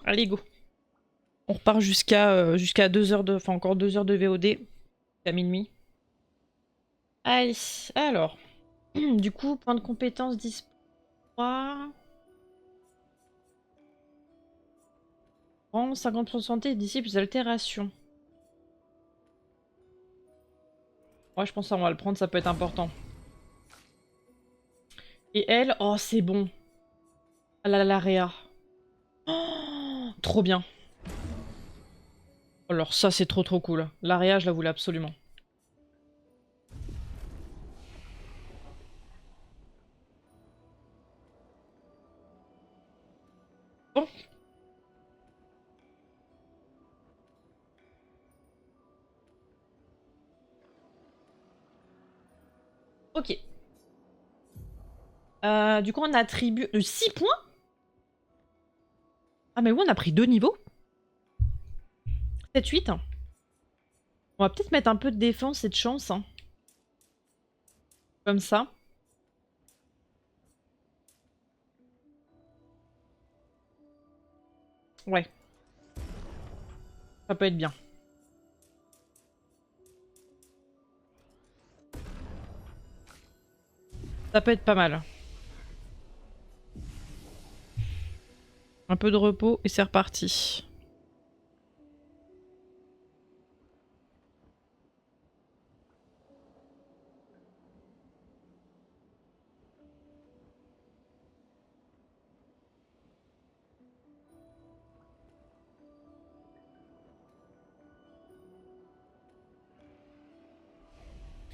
Allez, go. On repart jusqu'à 2 heures de... Enfin, encore 2 heures de VOD. À minuit. Allez, alors. Du coup, point de compétence 10.3. Rang 50% de santé, disciples altération. Ouais, je pense qu'on va le prendre, ça peut être important. Et elle, oh, c'est bon. Ah là là, l'Area. Oh, trop bien. Alors ça, c'est trop trop cool. L'Area, je la voulais absolument. Bon. Ok. Du coup, on attribue 6 points. Ah mais oui, on a pris 2 niveaux. 7, 8. On va peut-être mettre un peu de défense et de chance. Hein. Comme ça. Ouais. Ça peut être bien. Ça peut être pas mal. Un peu de repos et c'est reparti.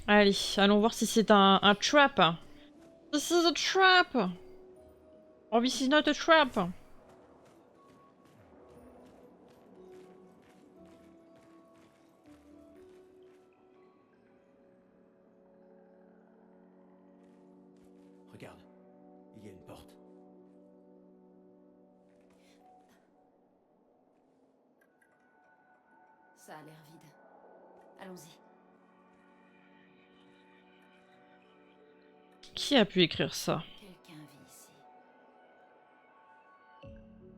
Allez, allons voir si c'est un trap. This is a trap! Or this is not a trap! Regarde, il y a une porte. Ça a l'air vide. Allons-y. Qui a pu écrire ça? Quelqu'un vit ici.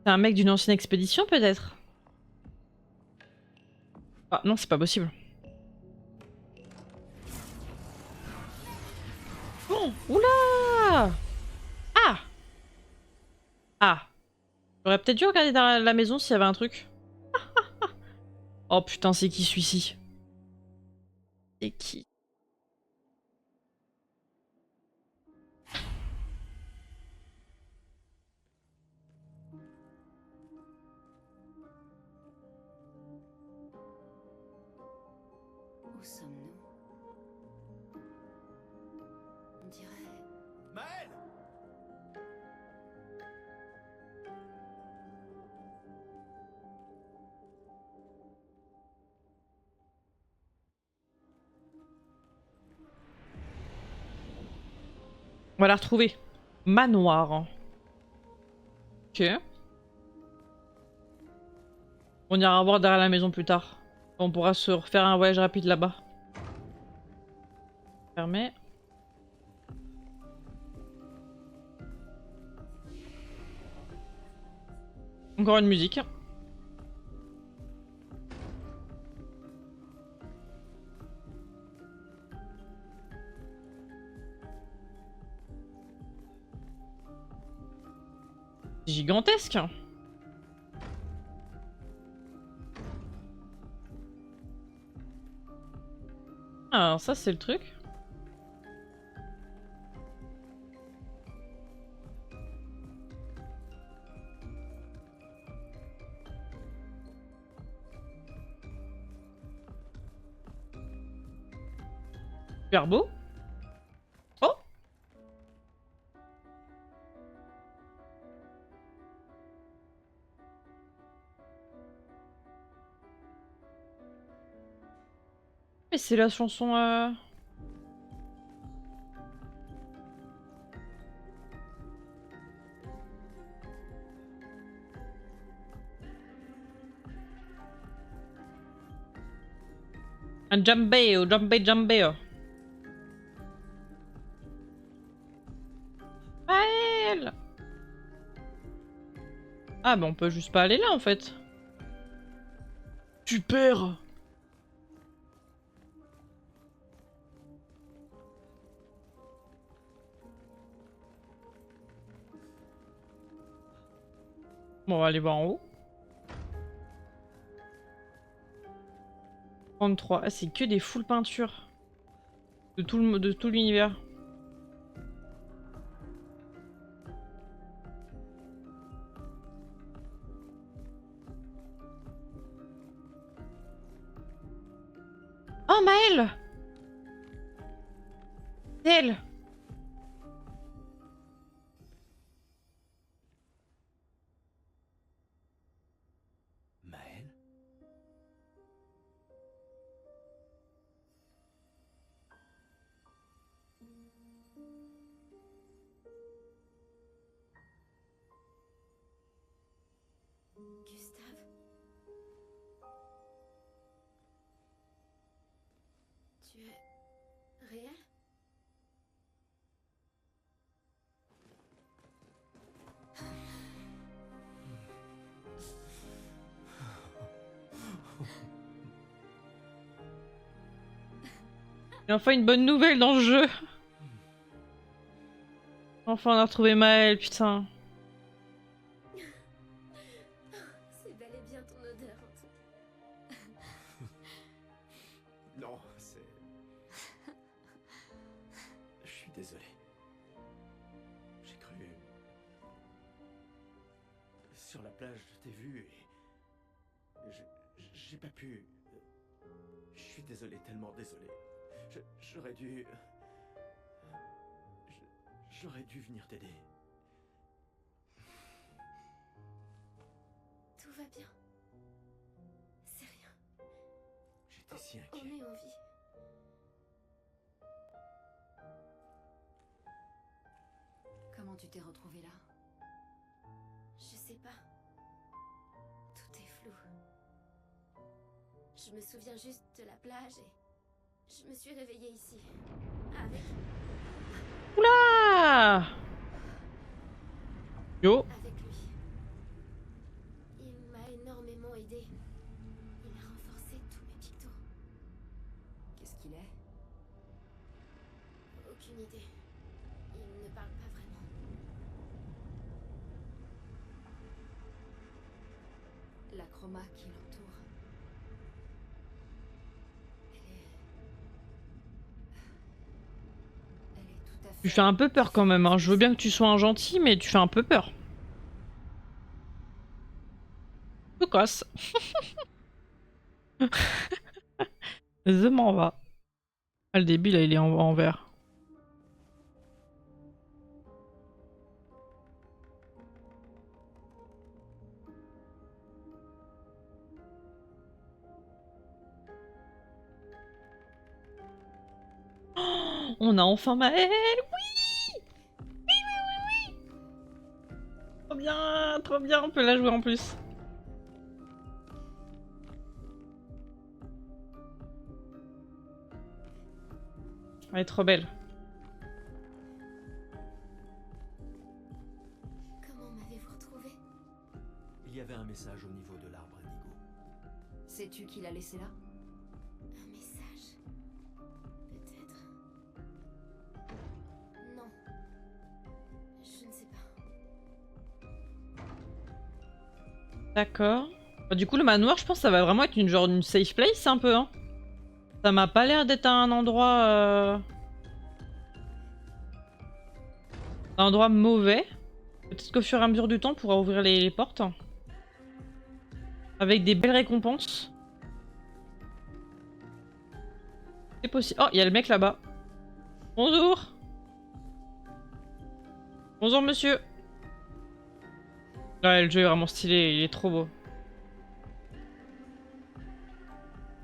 C'est un mec d'une ancienne expédition, peut-être? Ah non, c'est pas possible. Oh, oula! Ah! Ah! J'aurais peut-être dû regarder dans la maison s'il y avait un truc. Oh putain, c'est qui celui-ci? C'est qui? Où sommes-nous? On dirait... Maël! On va la retrouver. Manoir. Ok. On ira voir derrière la maison plus tard. On pourra se refaire un voyage rapide là-bas. Fermé. Encore une musique. Gigantesque. Ah, ça c'est le truc. Super beau. Oh! Mais c'est la chanson... Un jambeo, jambeo. Maël! Ah bah on peut juste pas aller là en fait. Super. Bon, on va aller voir en haut. 33. Ah, c'est que des full peintures. De tout l'univers. Oh, Maëlle! C'est elle! Maël? Gustave. Tu es réel? Et enfin une bonne nouvelle dans le jeu! Enfin on a retrouvé Maëlle, putain. C'est bel et bien ton odeur en tout. Non, c'est... Je suis désolé. J'ai cru... Sur la plage, je t'ai vu et... J'ai pas pu... Je suis désolé, tellement désolé. J'aurais dû... J'aurais dû venir t'aider. Tout va bien. C'est rien. J'étais si On inquiet. est en vie. Comment tu t'es retrouvée là? Je sais pas. Tout est flou. Je me souviens juste de la plage et je me suis réveillée ici. Avec Oula! Yo! lui. Il m'a énormément aidé. Il a renforcé tous mes pictos. Qu'est-ce qu'il est? Aucune idée. Il ne parle pas vraiment. La chroma qui l'entoure. Elle est tout à fait... Tu fais un peu peur quand même, hein. Je veux bien que tu sois un gentil, mais tu fais un peu peur. Je casse. Je m'en va. Ah, le début là, il est en vert. Oh, on a enfin Maëlle! Oui! Oui, oui, oui, oui! Trop bien, on peut la jouer en plus. Elle est trop belle. Comment m'avez-vous retrouvé? Il y avait un message au niveau de l'arbre indigo. Sais-tu qui l'a laissé là? Un message. Peut-être. Non. Je ne sais pas. D'accord. Bah, du coup, le manoir, je pense que ça va vraiment être une safe place un peu, hein. Ça m'a pas l'air d'être un endroit... un endroit mauvais. Peut-être qu'au fur et à mesure du temps, on pourra ouvrir les portes. Avec des belles récompenses. C'est possible. Oh, il y a le mec là-bas. Bonjour. Bonjour, monsieur. Ouais, le jeu est vraiment stylé, il est trop beau.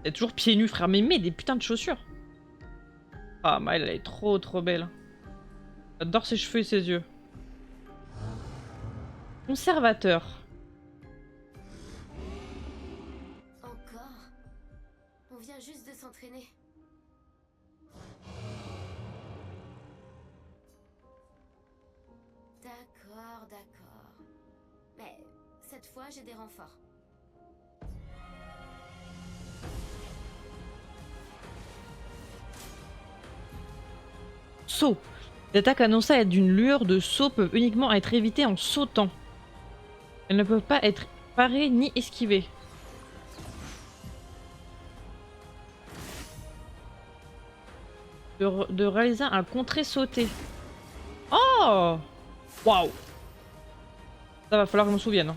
Il est toujours pieds nus, frère. Mais mets des putains de chaussures. Ah, Maëlle, elle est trop belle. J'adore ses cheveux et ses yeux. Conservateur. Encore? On vient juste de s'entraîner. D'accord. Mais ça cette fois, j'ai des renforts. Saut. Les attaques annoncées être d'une lueur de saut peuvent uniquement être évitées en sautant. Elles ne peuvent pas être parées ni esquivées. De réaliser un contré sauté. Oh! Waouh! Ça va falloir que je m'en souvienne.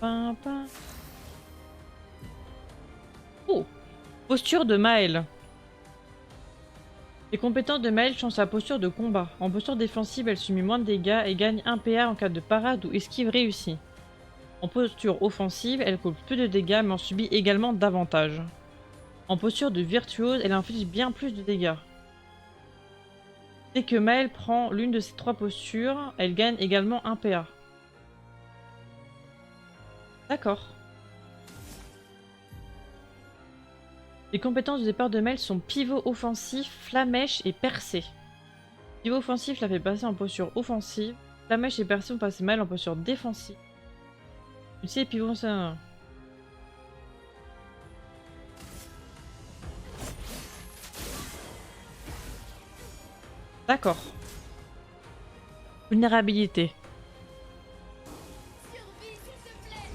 Pin, pin. Oh! Posture de Maël. Les compétences de Maël changent sa posture de combat. En posture défensive, elle subit moins de dégâts et gagne 1 PA en cas de parade ou esquive réussie. En posture offensive, elle cause plus de dégâts mais en subit également davantage. En posture de virtuose, elle inflige bien plus de dégâts. Dès que Maël prend l'une de ces 3 postures, elle gagne également 1 PA. D'accord. Les compétences de départ de Maël sont pivot offensif, flamèche et percée. Pivot offensif la fait passer en posture offensive. Flamèche et percée font passer Maël en posture défensive. Tu sais, pivot, ça... D'accord. Vulnérabilité. Survie, s'il te plaît.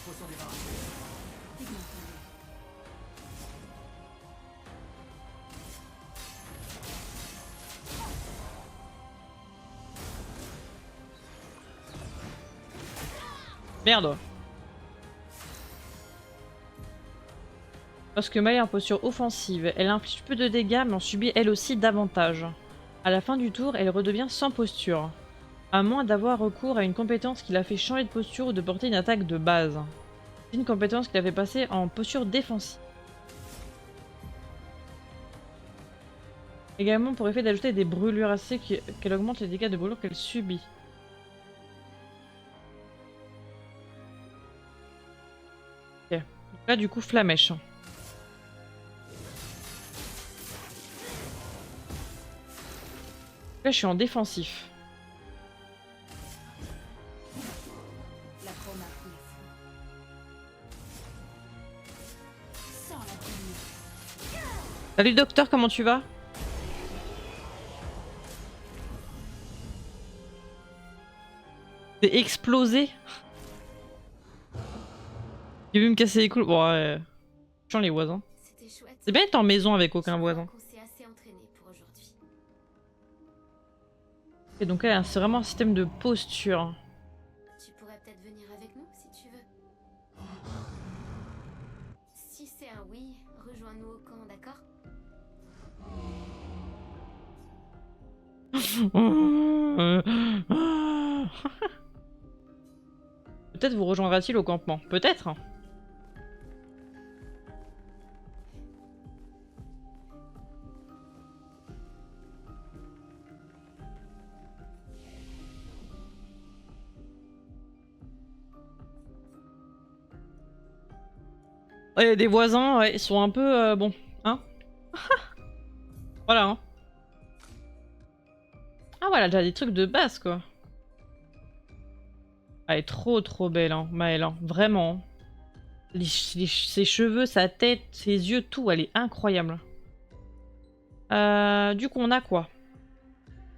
Faut s'en débarrasser. Merde. Lorsque Maël est en posture offensive, elle inflige peu de dégâts mais en subit elle aussi davantage. À la fin du tour, elle redevient sans posture. À moins d'avoir recours à une compétence qui la fait changer de posture ou de porter une attaque de base. C'est une compétence qui la fait passer en posture défensive. Également pour effet d'ajouter des brûlures assez qu'elle augmente les dégâts de brûlure qu'elle subit. Ok. Donc là du coup flamèche. Là je suis en défensif. La chroma coule sans la brûlure. Salut docteur, comment tu vas? T'es explosé? J'ai vu me casser les couilles. Bon, ouais. Chiant les voisins. C'était chouette. C'est bien d'être en maison avec Je aucun vois voisin. qu'on s'est assez entraîné pour aujourd'hui. Et donc là, c'est vraiment un système de posture. Tu pourrais peut-être venir avec nous si tu veux. Si c'est un oui, rejoins-nous au camp, d'accord? Peut-être vous rejoindra-t-il au campement. Peut-être. Ouais, des voisins, ouais, ils sont un peu... bon, hein. Voilà, hein. Ah voilà, déjà des trucs de base, quoi. Elle est trop belle, hein, Maëlle, hein. Vraiment. Ses cheveux, sa tête, ses yeux, tout, elle est incroyable. Du coup, on a quoi?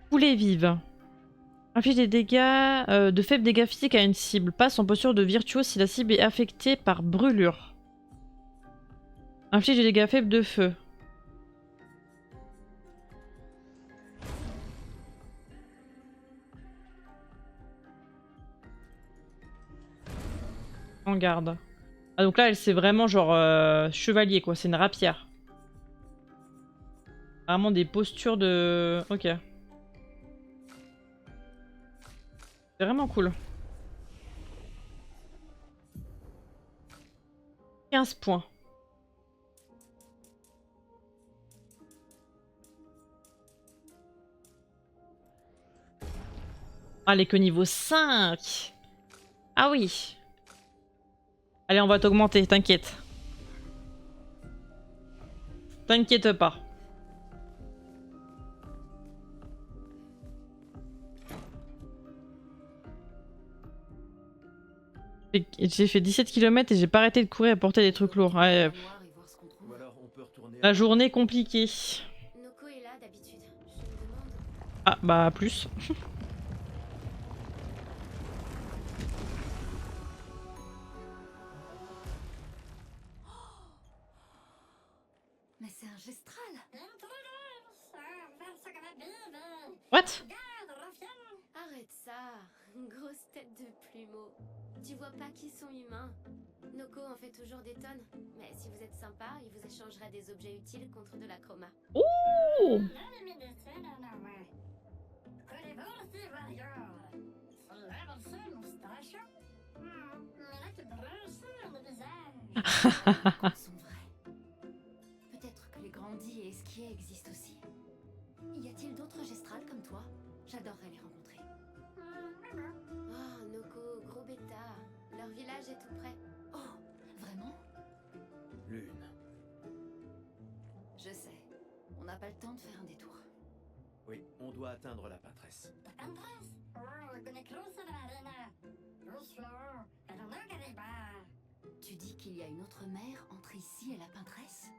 Poulet vive. Inflige des dégâts, de faibles dégâts physiques à une cible. Passe en posture de virtuose si la cible est affectée par brûlure. Inflige des dégâts faibles de feu. En garde. Ah donc là, elle c'est vraiment genre chevalier quoi, c'est une rapière. Vraiment des postures de... Ok. C'est vraiment cool. 15 points. Ah, elle est que niveau 5. Ah oui. Allez, on va t'augmenter, t'inquiète. T'inquiète pas. J'ai fait 17 km et j'ai pas arrêté de courir et porter des trucs lourds. Ouais, Ou alors on peut retourner la journée compliquée. Noko est là d'habitude. Je me demande. Ah, bah plus. Mais c'est un gestral. What? Arrête ça. Grosse tête de plumeau. Tu vois pas qu'ils sont humains. Noko en fait toujours des tonnes. Mais si vous êtes sympa, il vous échangera des objets utiles contre de la chroma. Ouh! Sont vrais. Peut-être que les grandis et esquiers existent aussi. Y a-t-il d'autres gestrales comme toi? J'adorerais les rencontrer. Oh, Noko, gros bêta. Leur village est tout près. Oh, vraiment? Lune. Je sais. On n'a pas le temps de faire un détour. Oui, on doit atteindre la Patresse. Tu dis qu'il y a une autre mer entre ici et la Pintresse?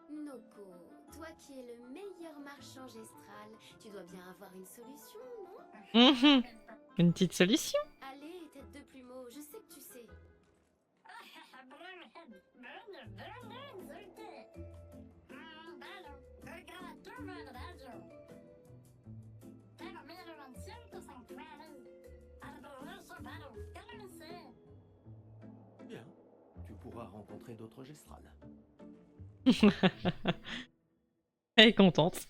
Noko, toi qui es le meilleur marchand gestral, tu dois bien avoir une solution, non? Mhm. Une petite solution. Allez, tête de plumeau, je sais que tu sais. Bien, tu pourras rencontrer d'autres gestrales. Elle est contente.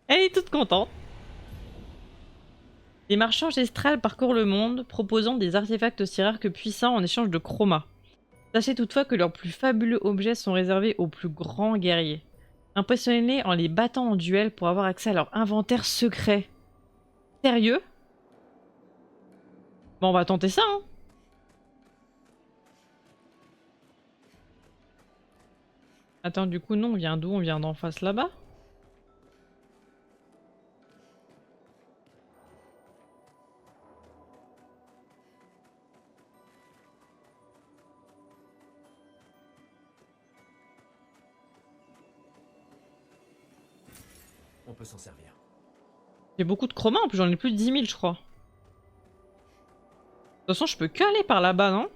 Elle est toute contente. Les marchands gestrales parcourent le monde, proposant des artefacts aussi rares que puissants en échange de chroma. Sachez toutefois que leurs plus fabuleux objets sont réservés aux plus grands guerriers. Impressionnez-les en les battant en duel pour avoir accès à leur inventaire secret. Sérieux? Bon, on va tenter ça, hein. Attends, du coup, non, on vient d'où? On vient d'en face là-bas? On peut s'en servir. J'ai beaucoup de chroma, en plus j'en ai plus de 10 000, je crois. De toute façon, je peux que aller par là-bas, non?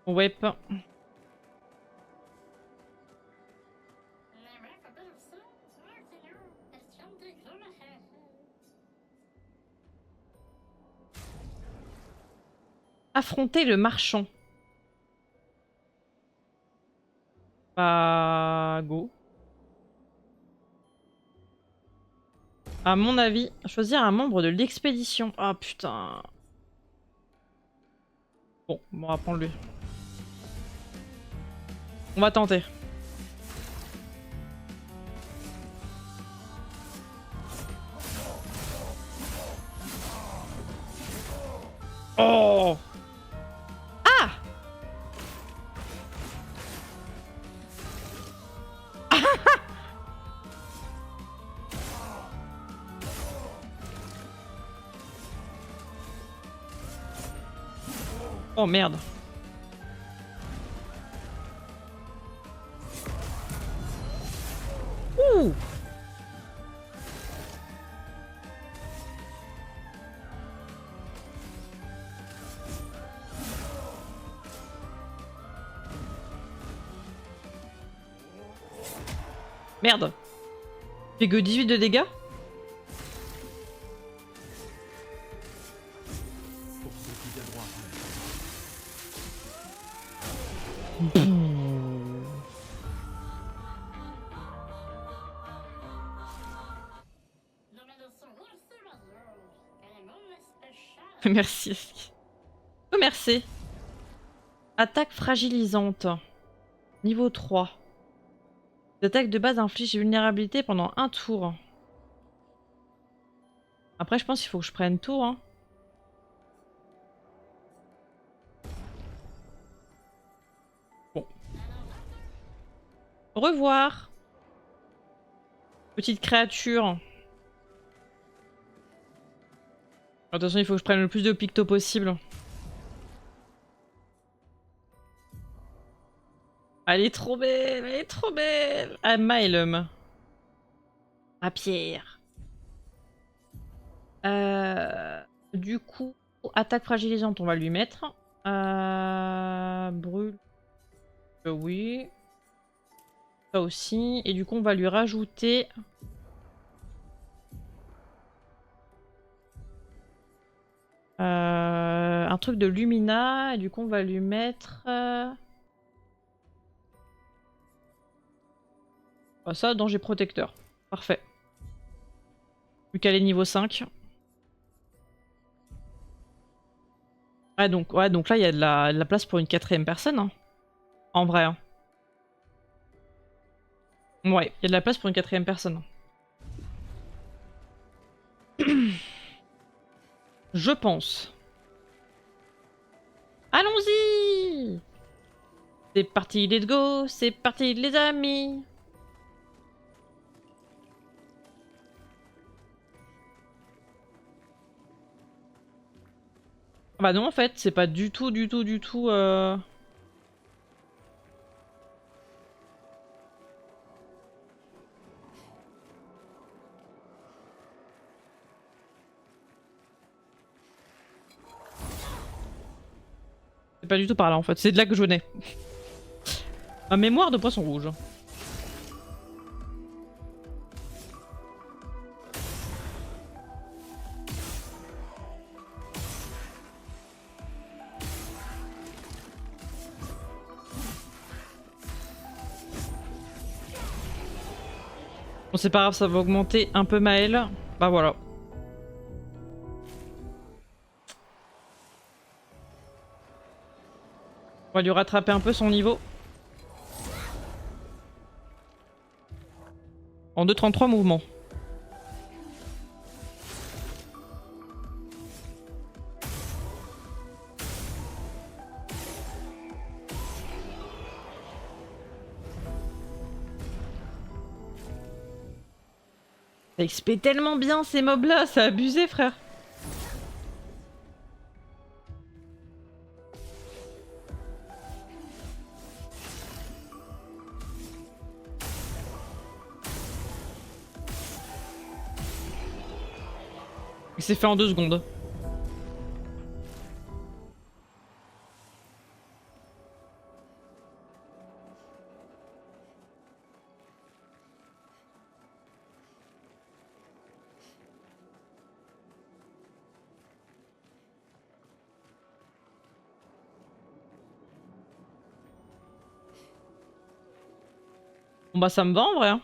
Ouais, pas. Affronter le marchand. Bah, go. À mon avis, choisir un membre de l'expédition. Ah putain. Bon, on va prendre lui. On va tenter. Oh! Ah! Oh merde. Ouh! Merde. Fait que 18 de dégâts? Pour ceux qui viendront après. Merci. Oh, merci. Attaque fragilisante. Niveau 3. L'attaque de base inflige vulnérabilité pendant un tour. Après, je pense qu'il faut que je prenne tout, hein. Bon. Au revoir. Petite créature. Attention, il faut que je prenne le plus de pictos possible. Elle est trop belle, elle est trop belle. Ah, Mylum. Ah, Pierre. Du coup, attaque fragilisante, on va lui mettre. Brûle. Oui. Ça aussi. Et du coup, on va lui rajouter... un truc de Lumina. Et du coup, on va lui mettre... Ah, ça, danger protecteur. Parfait. Vu qu'elle est niveau 5. Ouais, donc là, il y a de la place pour une quatrième personne. Hein. En vrai. Hein. Ouais, il y a de la place pour une quatrième personne. Je pense. Allons-y! C'est parti, let's go! C'est parti, les amis! Ah bah non, en fait, c'est pas du tout, du tout, du tout... C'est pas du tout par là, en fait. C'est de là que je venais. Ma mémoire de poisson rouge. Bon, c'est pas grave, ça va augmenter un peu Maël. Bah voilà. On va lui rattraper un peu son niveau. En 2,33 mouvements. Ça XP tellement bien ces mobs là, c'est abusé frère. Il s'est fait en 2 secondes. Bon bah ça me va en vrai. Hein.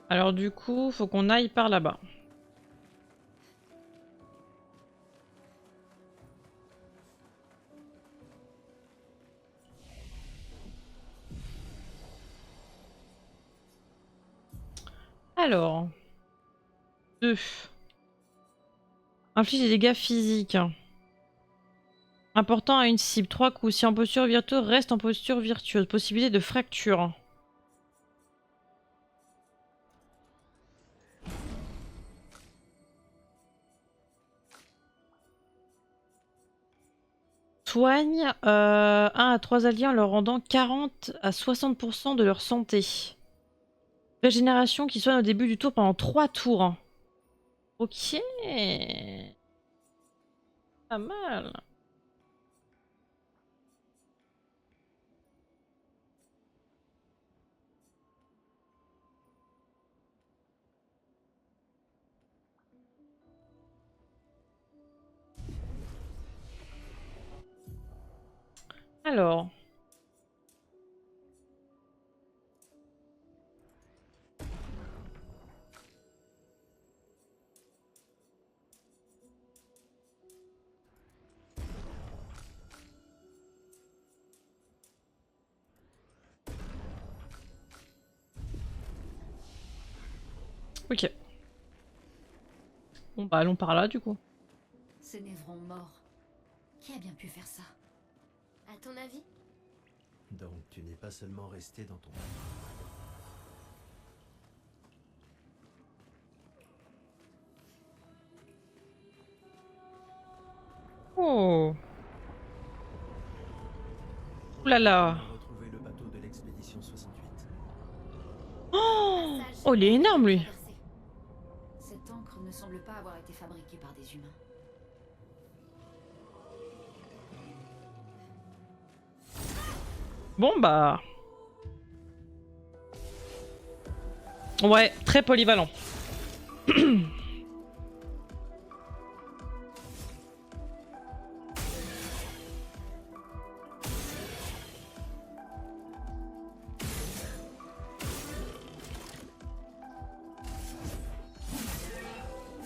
Alors du coup, faut qu'on aille par là-bas. Alors... 2. Inflige des dégâts physiques. Important à une cible. 3 coups. Si en posture virtueuse, reste en posture virtueuse. Possibilité de fracture. Soigne 1 à 3 alliés en leur rendant 40 à 60% de leur santé. Régénération qui soigne au début du tour pendant 3 tours. Ok. Pas mal. Alors. Ok. Bon bah allons par là du coup. Ces névrons morts. Qui a bien pu faire ça? À ton avis? Donc tu n'es pas seulement resté dans ton... Oh. Ouh là là. On a retrouvé le bateau de l'expédition 68. Oh, Passage oh il est énorme lui. traversé. Cette encre ne semble pas avoir été fabriquée par des humains. Bon bah... Ouais, très polyvalent. La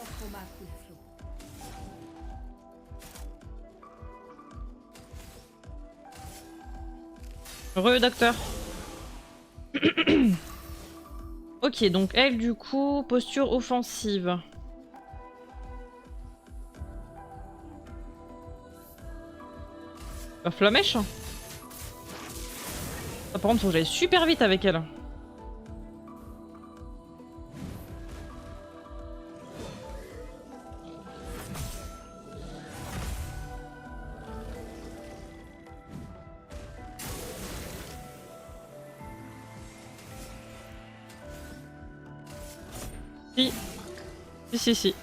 trauma coule à flot. Heureux docteur. Ok, donc elle du coup, posture offensive. Flamèche. Ah, par contre, faut que j'aille super vite avec elle. Si. Si.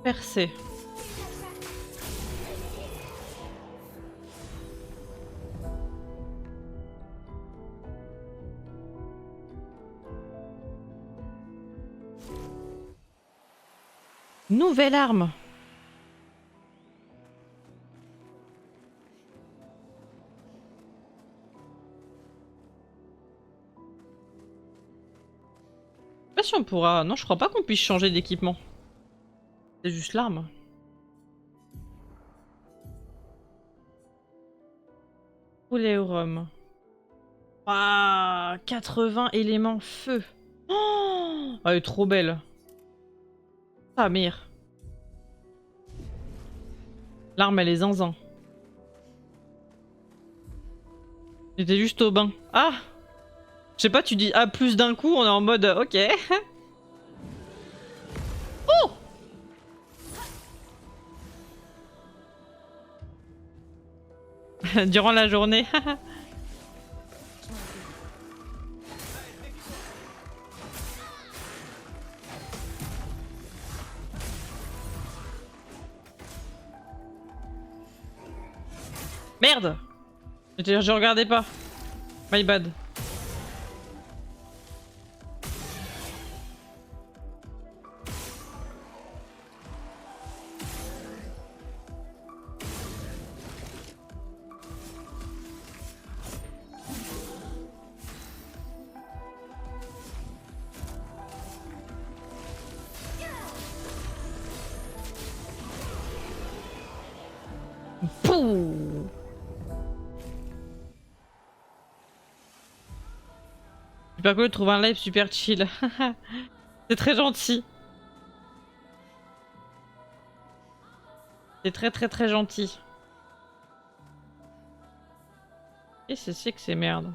Percé. Nouvelle arme. Je sais pas si on pourra... Non, je crois pas qu'on puisse changer d'équipement. C'est juste l'arme. Poulet au rhum. Ah, 80 éléments feu. Oh, elle est trop belle. Ah, mire. L'arme, elle est zinzin. J'étais juste au bain. Ah! Je sais pas, tu dis A plus d'un coup, on est en mode ok. Oh! Durant la journée. Merde! Je regardais pas. My bad. Pouh! Super cool de trouver un live super chill. C'est très gentil. C'est très gentil. Et c'est que c'est merde.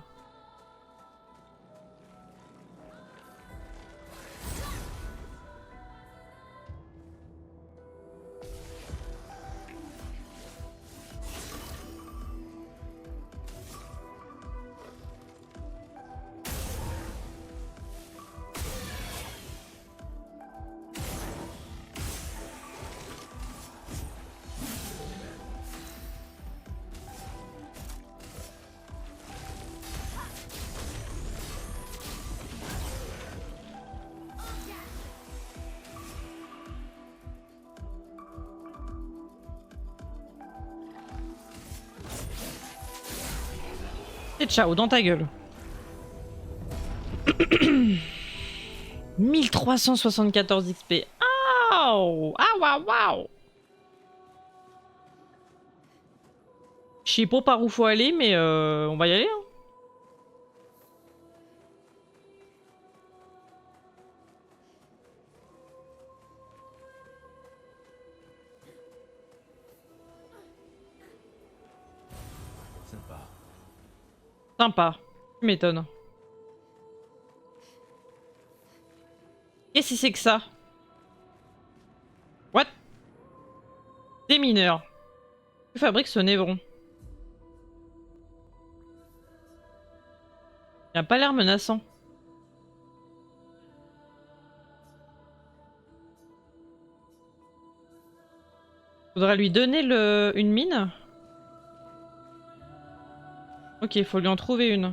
Et ciao, dans ta gueule. 1374 XP. Ah! waouh! Ah waouh waouh! Je sais pas par où faut aller, mais on va y aller. Hein. Sympa. Sympa. Tu m'étonnes. Qu'est-ce que c'est que ça? What? Des mineurs. Que fabrique ce névron? Il a pas l'air menaçant. Faudrait lui donner une mine? Ok, il faut lui en trouver une.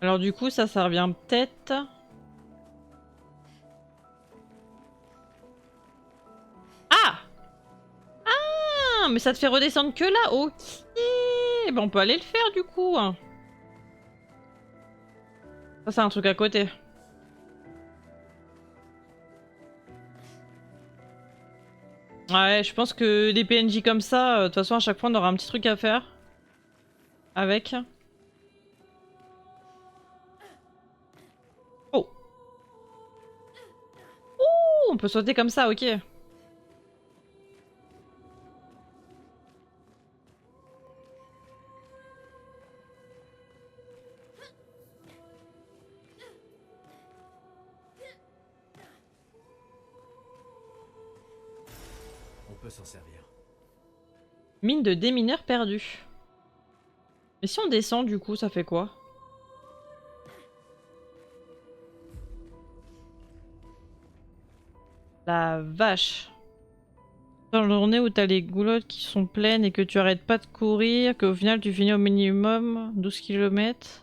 Alors du coup, ça revient peut-être... Ah! Ah! Mais ça te fait redescendre que là? Ok! Ben on peut aller le faire du coup. Ça c'est un truc à côté. Ouais, je pense que des PNJ comme ça, de toute façon à chaque fois on aura un petit truc à faire. Avec. Oh! Ouh! On peut sauter comme ça, ok. On peut s'en servir. Mine de démineur perdu. Mais si on descend du coup, ça fait quoi? La vache. Dans la journée où t'as les goulottes qui sont pleines et que tu arrêtes pas de courir, qu'au final tu finis au minimum 12 km.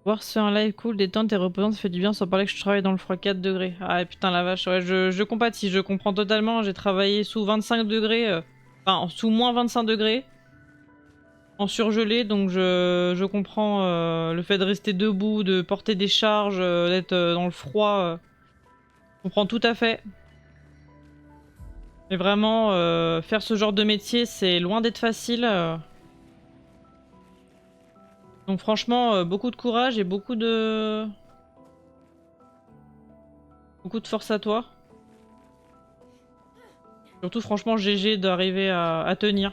Voir se faire un live cool, détente et reposant, ça fait du bien sans parler que je travaille dans le froid 4 degrés. Ah putain la vache, ouais, je compatis, je comprends totalement, j'ai travaillé sous 25 degrés, enfin sous moins 25 degrés, en surgelé, donc je comprends le fait de rester debout, de porter des charges, d'être dans le froid, je comprends tout à fait. Mais vraiment, faire ce genre de métier, c'est loin d'être facile. Donc franchement, beaucoup de courage et beaucoup de force à toi. Surtout franchement GG d'arriver à tenir.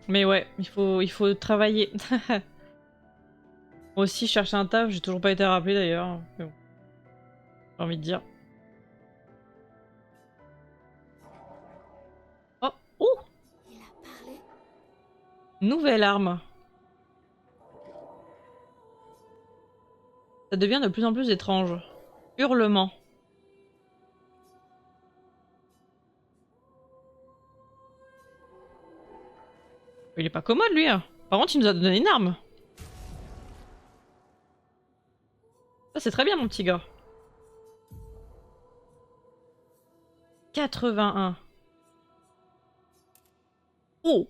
Mais ouais, il faut travailler. Moi aussi, je cherche un taf, j'ai toujours pas été rappelé d'ailleurs. Mais bon, j'ai envie de dire. Oh, oh, Il a parlé. nouvelle arme. Ça devient de plus en plus étrange. Hurlement. Il est pas commode lui. Hein. Par contre, il nous a donné une arme. Ça c'est très bien mon petit gars. 81. Oh.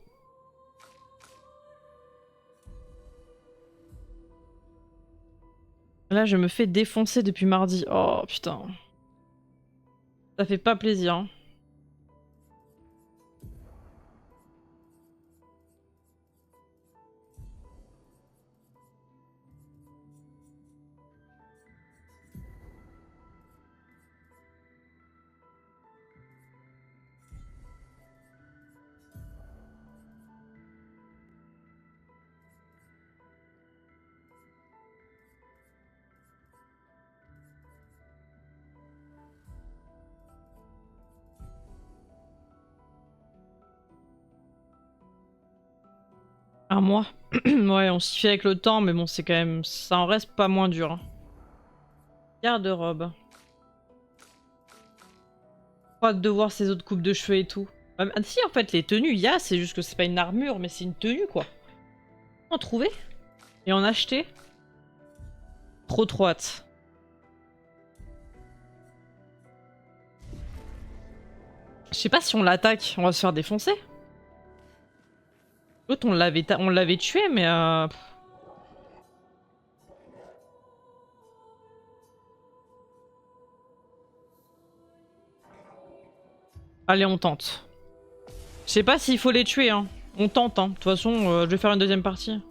Là, je me fais défoncer depuis mardi. Oh putain. Ça fait pas plaisir. Hein. Un mois. Ouais, on s'y fait avec le temps, mais bon, c'est quand même... Ça en reste pas moins dur. Hein. Garde-robe. Pas hâte de voir ces autres coupes de cheveux et tout. Si, en fait, les tenues, il y a, c'est juste que c'est pas une armure, mais c'est une tenue, quoi. En trouver et en acheter. Trop hâte. Je sais pas si on l'attaque, on va se faire défoncer. L'autre, on l'avait tué, mais allez, on tente. Je sais pas s'il faut les tuer, hein. On tente, hein. De toute façon, je vais faire une deuxième partie.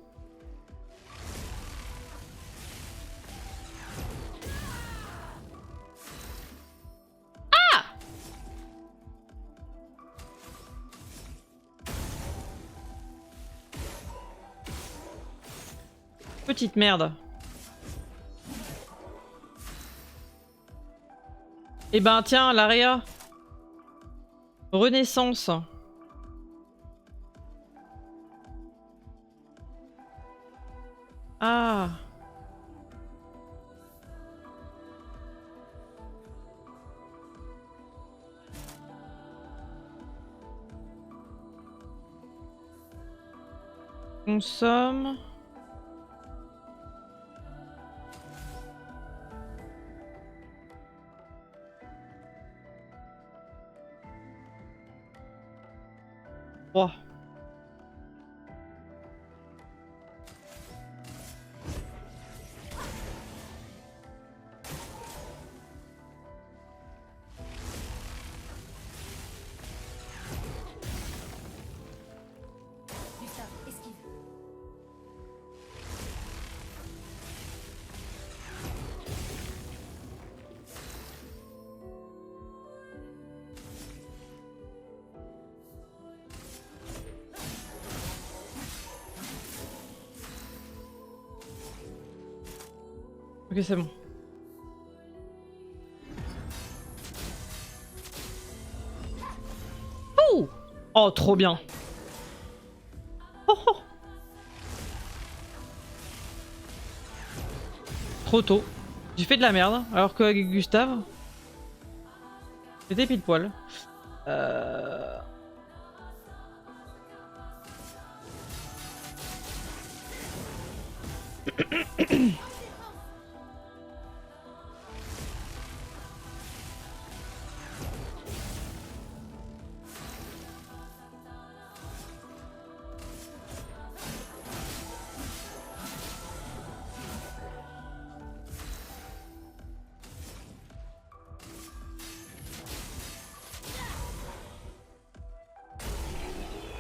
Petite merde. Eh ben tiens, l'Aria. Renaissance. Ah. Consomme. Oh. Gustave, esquive. Ok, c'est bon. Oh, oh, trop bien. Oh, oh. Trop tôt. J'ai fait de la merde, alors qu'avec Gustave, c'était pile poil.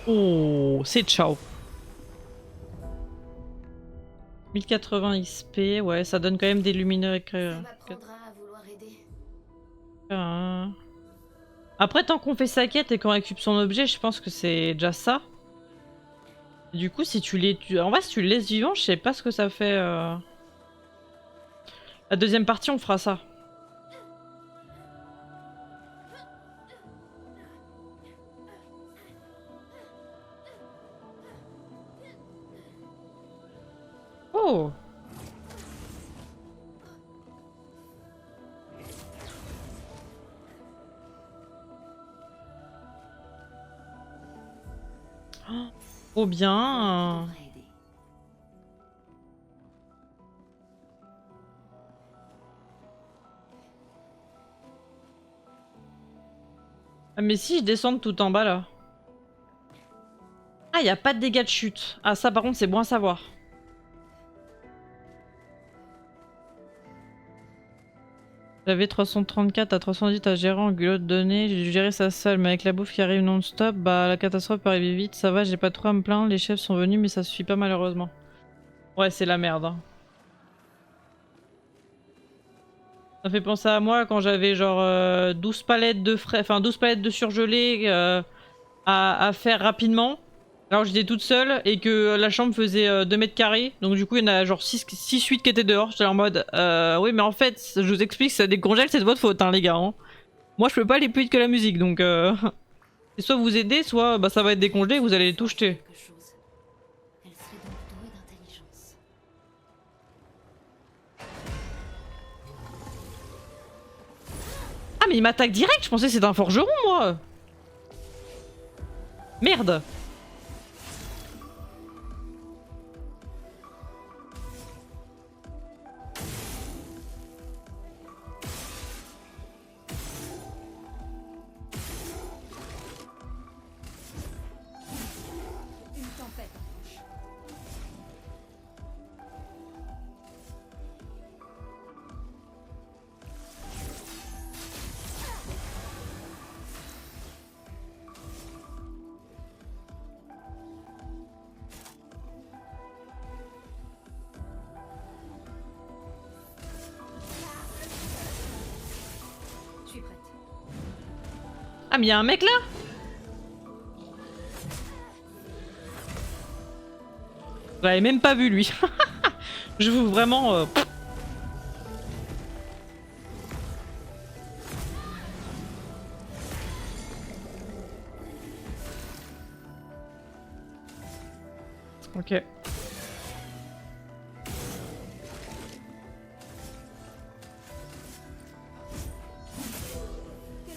Oh, c'est ciao. 1080 XP, ouais, ça donne quand même des lumineux Ça m'apprendra à vouloir aider. Après, tant qu'on fait sa quête et qu'on récupère son objet, je pense que c'est déjà ça. Du coup, si tu les... En vrai, si tu le laisses vivant, je sais pas ce que ça fait. La deuxième partie, on fera ça. Oh! Oh, trop bien! Devrait aider. Ah, mais si je descends tout en bas là. Ah, y a pas de dégâts de chute. Ah, ça par contre, c'est bon à savoir. J'avais 334 à 310 à gérer en gueule de données, j'ai dû gérer ça seul, mais avec la bouffe qui arrive non-stop, bah la catastrophe peut arriver vite, ça va, j'ai pas trop à me plaindre, les chefs sont venus mais ça suffit pas malheureusement. Ouais, c'est la merde. Hein. Ça fait penser à moi quand j'avais genre 12 palettes de frais, enfin 12 palettes de surgelés à faire rapidement. Alors j'étais toute seule et que la chambre faisait 2 mètres carrés. Donc du coup il y en a genre 6-8 qui étaient dehors. J'étais en mode oui mais en fait je vous explique ça décongèle c'est de votre faute hein, les gars. Hein. Moi je peux pas aller plus vite que la musique donc c'est soit vous aider soit bah, ça va être décongelé et vous allez tout jeter. Quelque chose. Elle serait donc douée d'intelligence. Ah mais il m'attaque direct, je pensais que c'était un forgeron moi. Merde. Une tempête. Je suis prête. Ah mais il y a un mec là. Je l'avais même pas vu lui. Je vous vraiment... Ok. Quel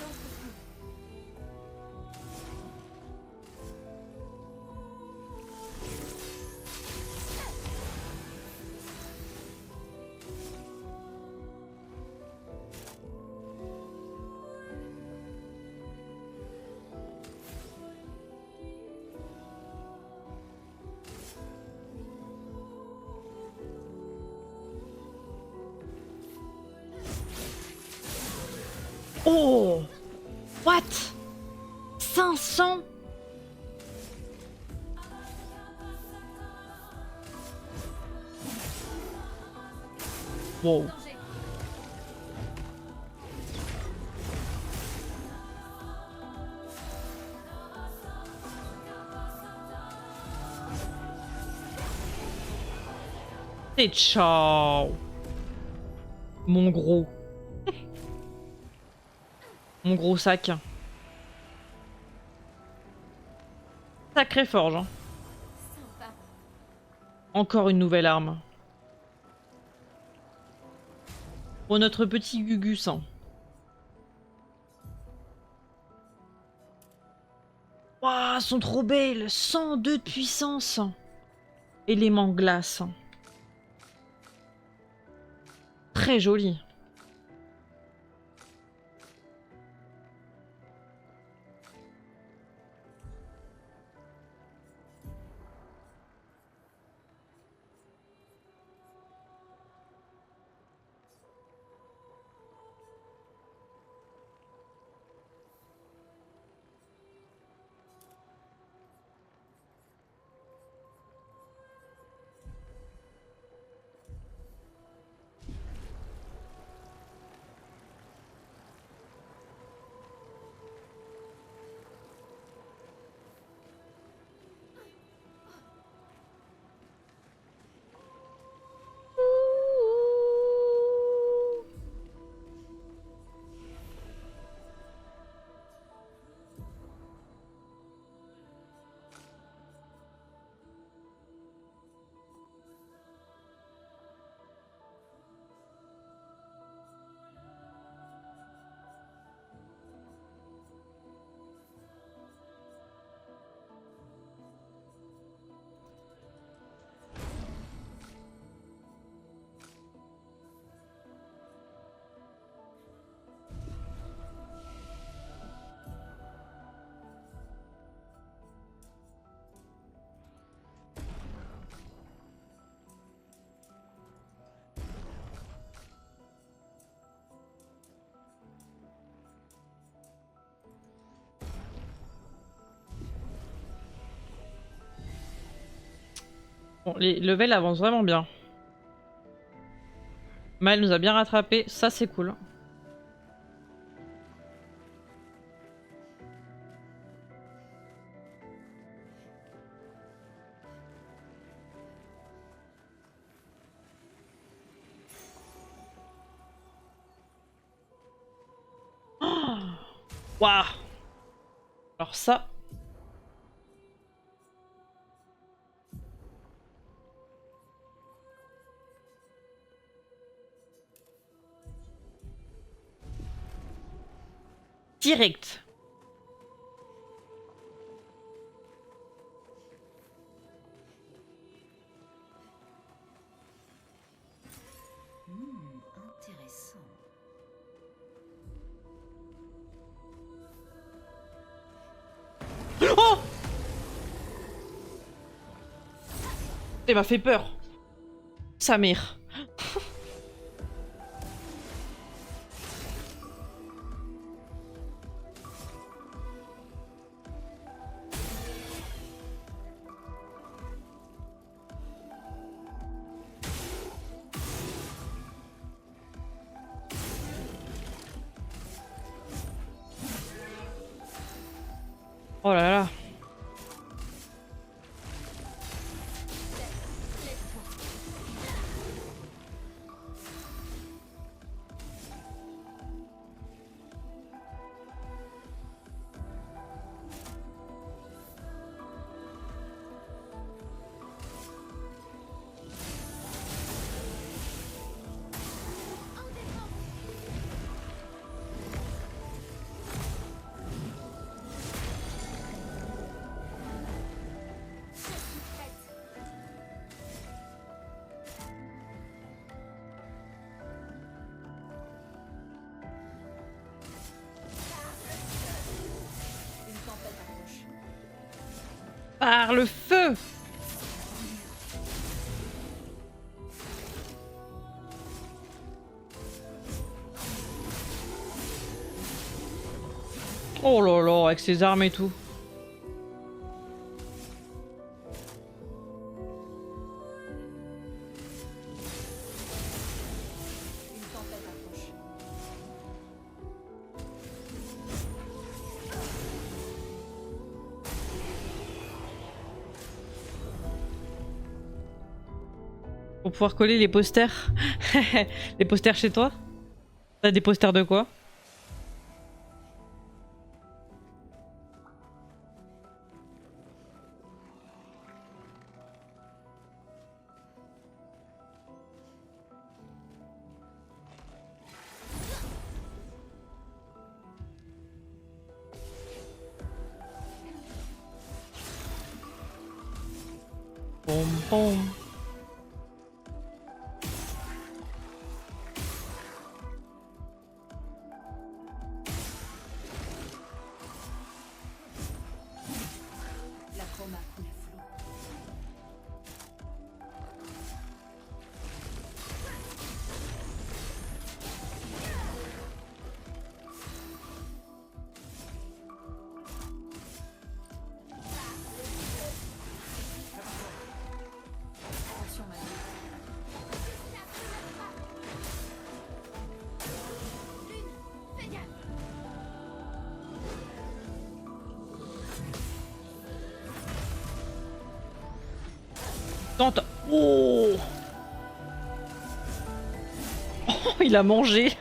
entre-coup. Oh! What? 500? Wow. Danger. Et ciao! Mon gros. Mon gros sac. Sacré forge. Hein. Sympa. Encore une nouvelle arme. Pour notre petit Gugus. Hein. Waouh, elles sont trop belles! 102 de puissance! Élément glace. Très joli. Bon, les levels avancent vraiment bien. Mal nous a bien rattrapé, ça c'est cool. Waouh! Alors ça... direct. Intéressant. Oh! Il m'a fait peur. Sa mère. Oh là là. Par le feu. Oh là là, avec ses armes et tout. Une tempête approche. Pour pouvoir coller les posters. Les posters chez toi? T'as des posters de quoi? Pom pom. La chroma coule à flot. Attention, madame. Fais gaffe. Tente. Oh. Oh, il a mangé.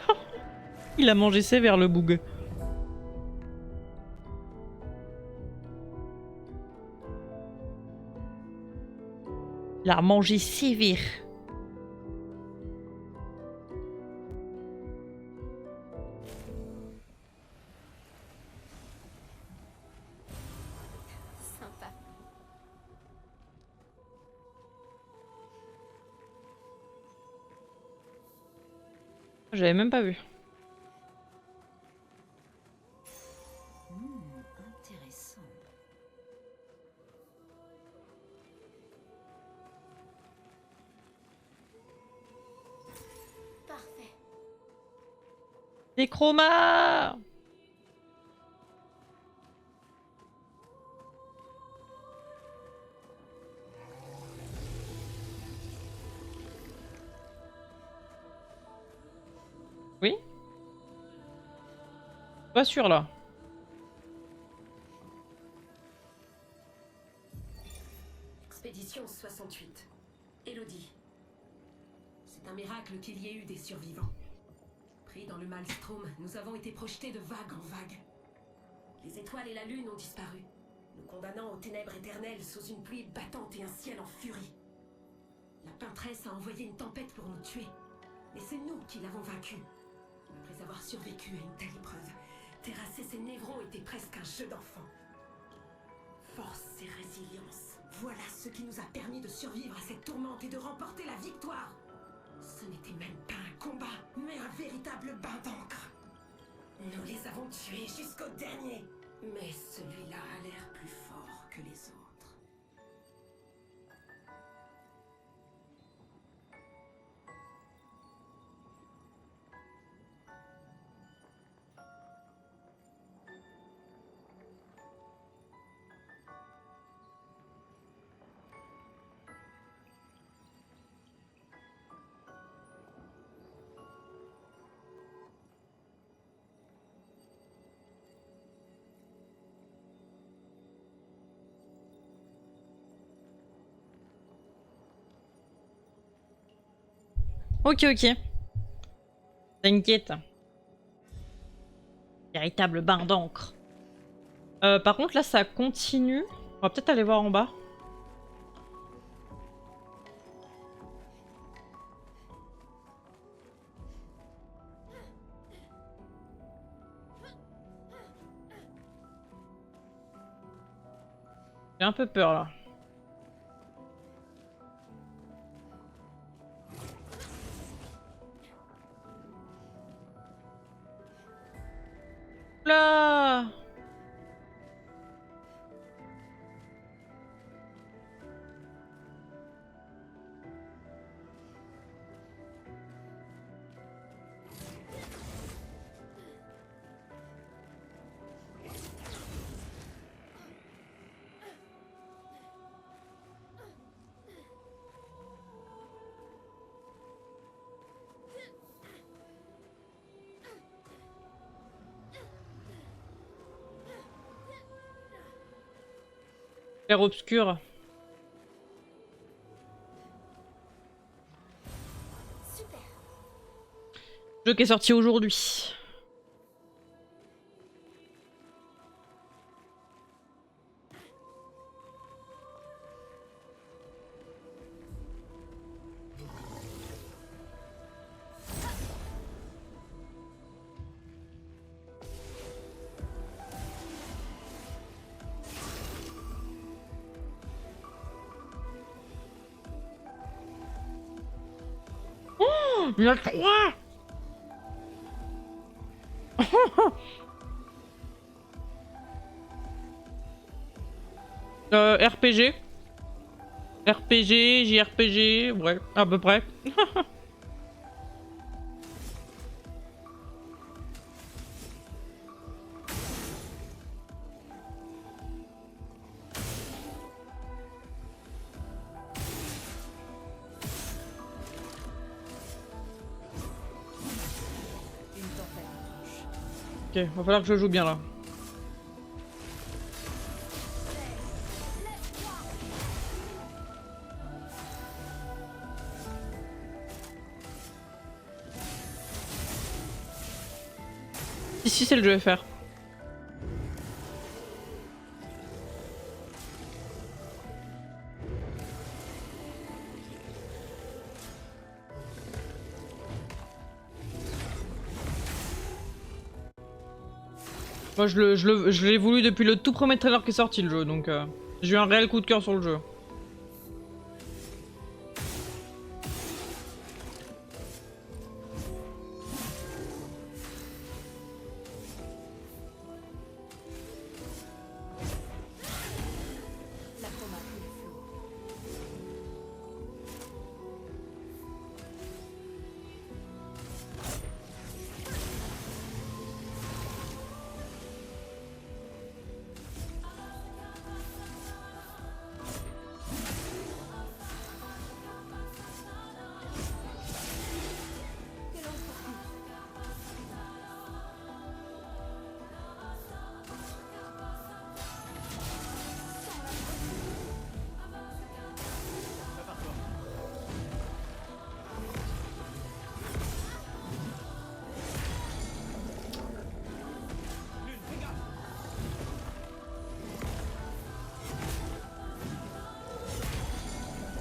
Il a mangé sévère le boug. Il a mangé sévère. Sympa. J'avais même pas vu. Intéressant. Parfait. Des chromas. Oui? Pas sûr là. Expédition 68. Elodie. C'est un miracle qu'il y ait eu des survivants. Pris dans le maelstrom, nous avons été projetés de vague en vague. Les étoiles et la lune ont disparu, nous condamnant aux ténèbres éternelles sous une pluie battante et un ciel en furie. La peintresse a envoyé une tempête pour nous tuer, mais c'est nous qui l'avons vaincue. Après avoir survécu à une telle épreuve, Terrasser ses névrons était presque un jeu d'enfant. Force et résilience, voilà ce qui nous a permis de survivre à cette tourmente et de remporter la victoire. Ce n'était même pas un combat, mais un véritable bain d'encre. Nous les avons tués jusqu'au dernier, mais celui-là a l'air plus fort que les autres. Ok, ok. T'inquiète. Véritable bain d'encre. Par contre, là, ça continue. On va peut-être aller voir en bas. J'ai un peu peur, là. Là. Clair obscur. Super. Jeu qui est sorti aujourd'hui. Il y en a 3. RPG. RPG, JRPG, ouais, à peu près. Ok, va falloir que je joue bien là. Si, c'est le jeu FR. Moi je l'ai voulu depuis le tout premier trailer qui est sorti le jeu, donc j'ai eu un réel coup de cœur sur le jeu. La chroma coule flot.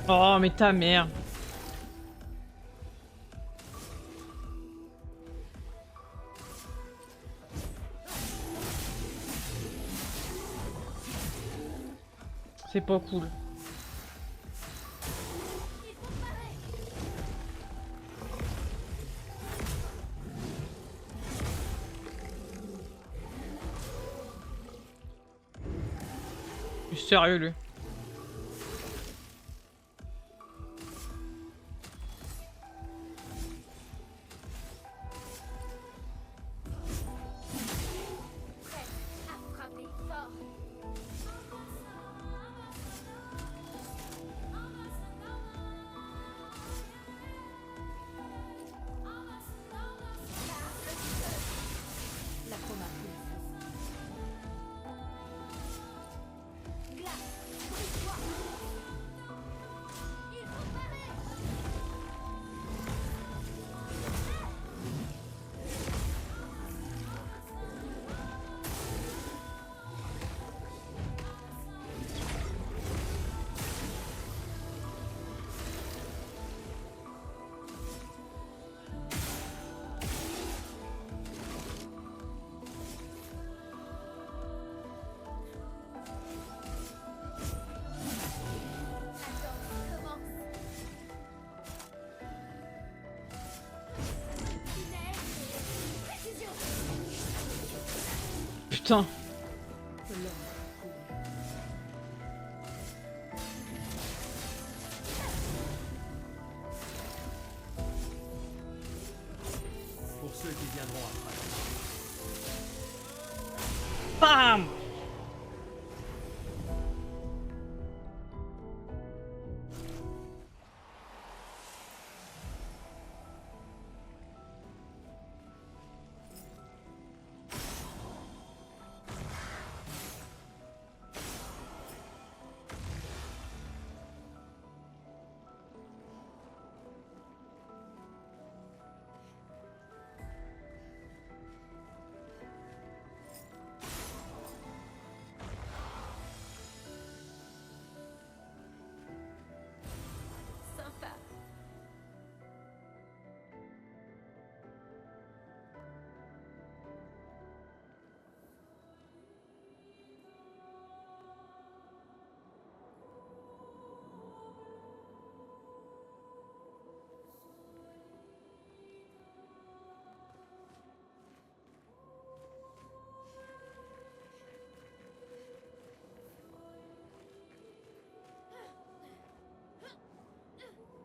Oh mais ta mère. C'est pas cool. Il est sérieux lui. À frapper fort. La chroma Putain. Pour ceux qui viendront après. Bam. Sympa.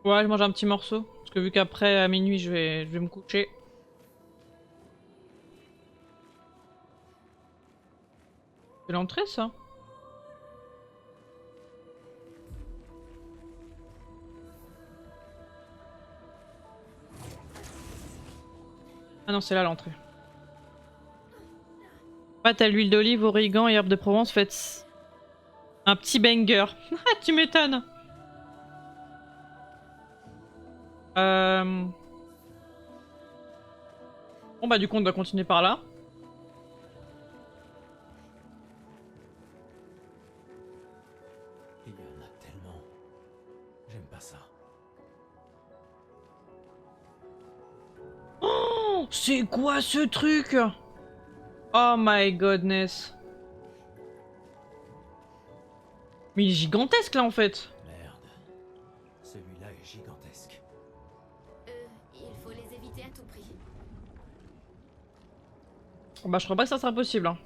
Ouais, je mange un petit morceau. Parce que vu qu'après, à minuit, je vais me coucher. C'est l'entrée, ça? Ah non, c'est là l'entrée. Pâte à l'huile d'olive, origan et herbes de Provence, faites un petit banger. Ah, tu m'étonnes. Bon bah du coup on doit continuer par là. Il y en a tellement. J'aime pas ça. Oh, c'est quoi ce truc? Oh my godness. Mais il est gigantesque là en fait. Merde. Celui-là est gigantesque. Il faut les éviter à tout prix. Bah je crois pas que ça sera possible. Hein.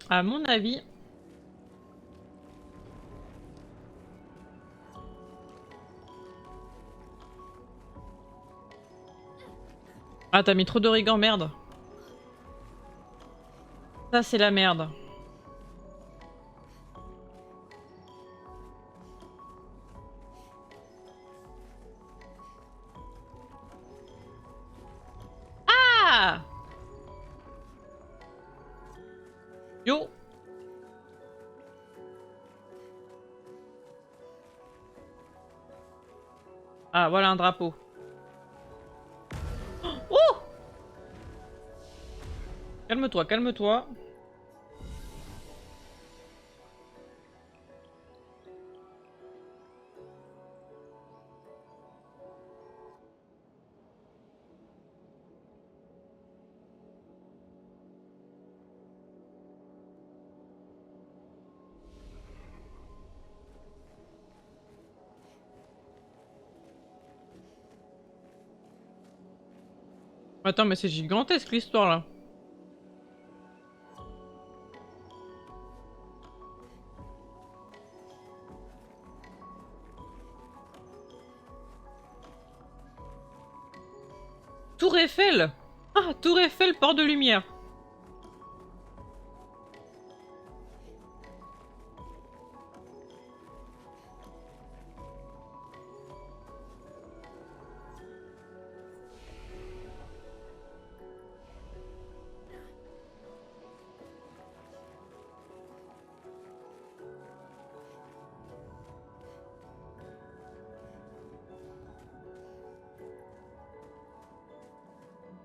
À mon avis. Ah t'as mis trop d'origan, merde. Ça c'est la merde. Ah! Yo! Ah voilà un drapeau. Oh! Calme-toi, calme-toi. Attends, mais c'est gigantesque l'histoire là. Tour Eiffel! Ah, Tour Eiffel, port de lumière.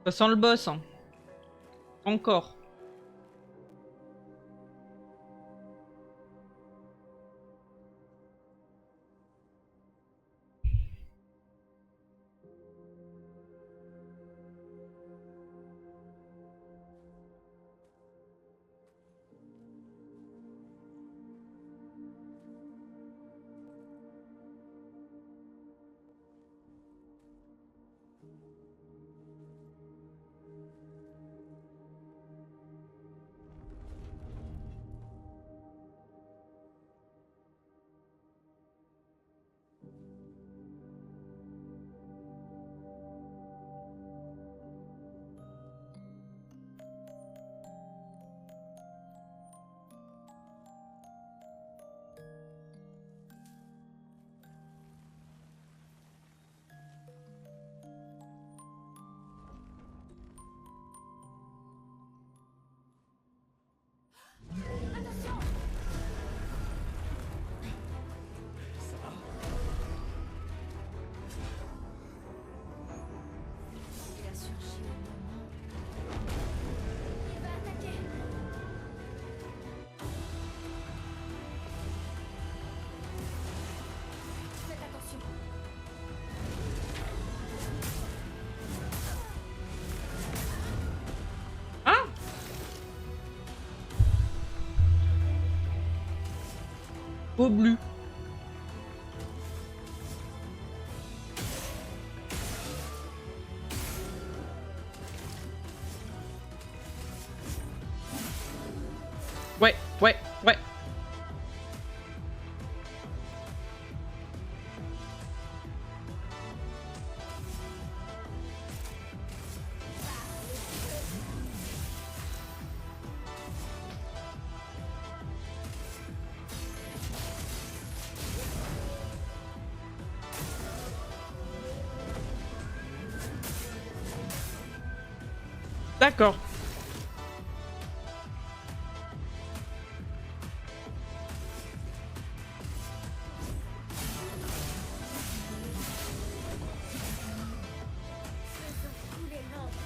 Ça sent le boss, hein. Encore. Ça va? Il a surgi au moment. Il va attaquer. Faites attention. Ah! Oblu. Ouais, ouais, ouais. D'accord. Faisons couler l'encre.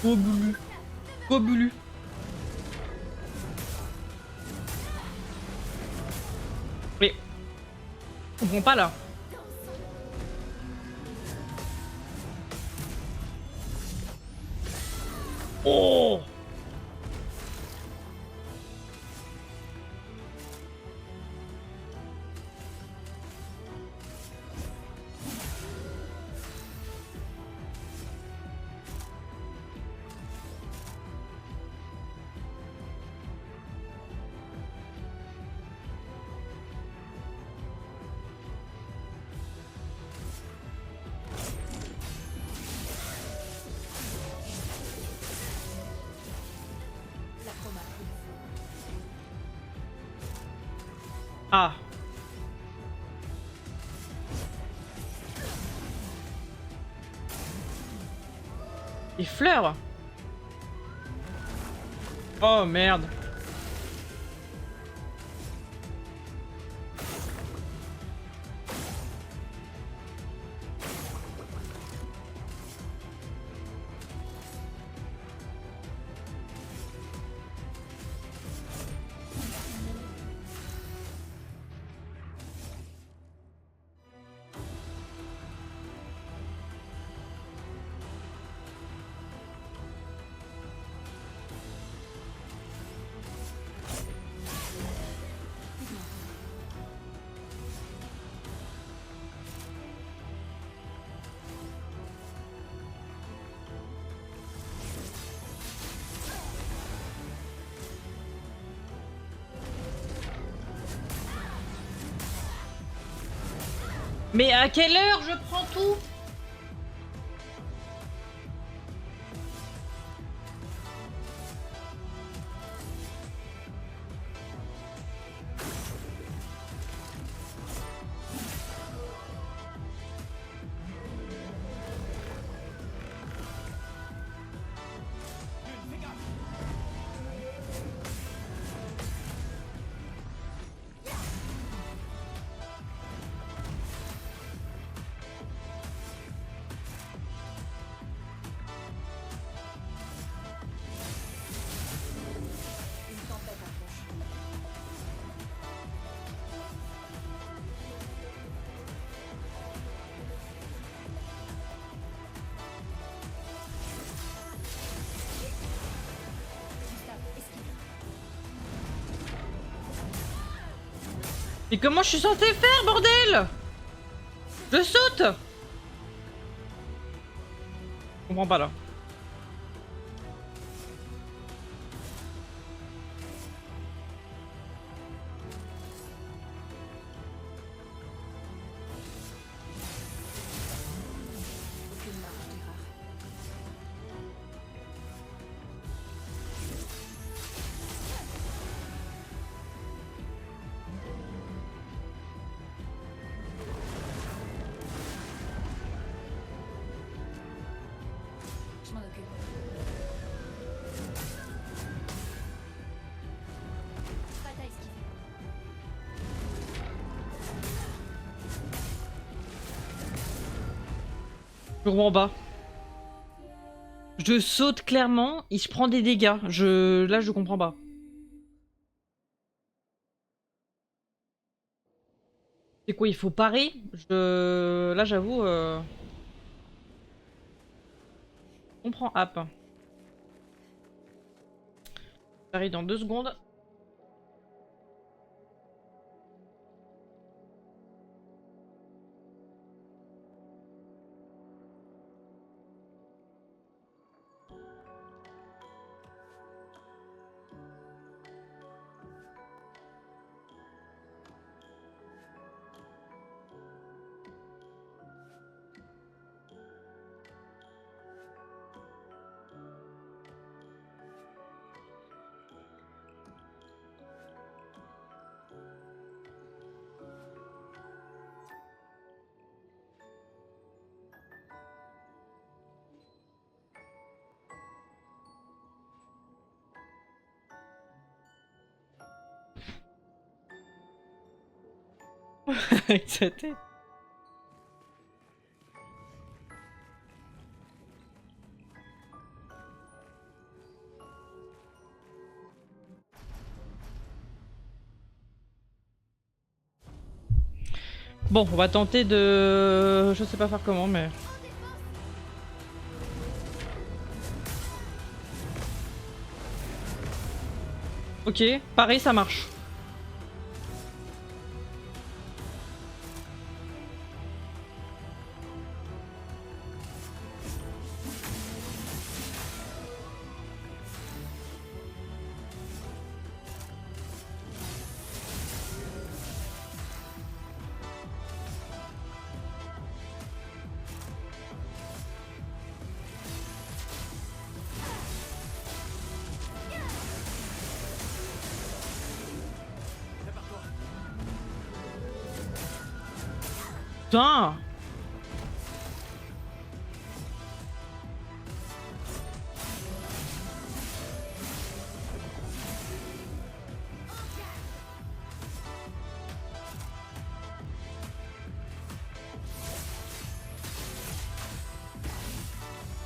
Oblu. Oblu. Mais... On comprend pas là. Oh! La chroma pris le feu. Ah. Les fleurs. Oh merde. Mais à quelle heure je prends tout? Mais comment je suis censée faire, bordel? Je saute! Je comprends pas là. Aucune marge d'erreur. Je m'en occupe. Pas à esquiver. Je comprends pas. Je saute clairement et je prends des dégâts. Là, je comprends pas. C'est quoi, il faut parer? Là, j'avoue... On prend app. Parer dans 2 secondes. Avec sa tête. Bon, on va tenter de... Je sais pas faire comment, mais... Ok, pareil, ça marche. Putain!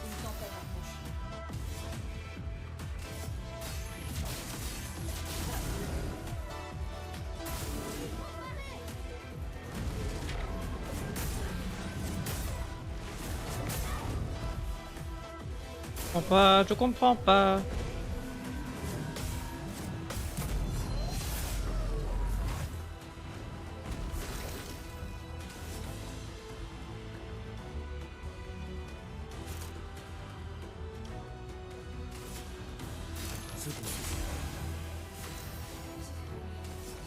Une tempête approche. Je comprends pas.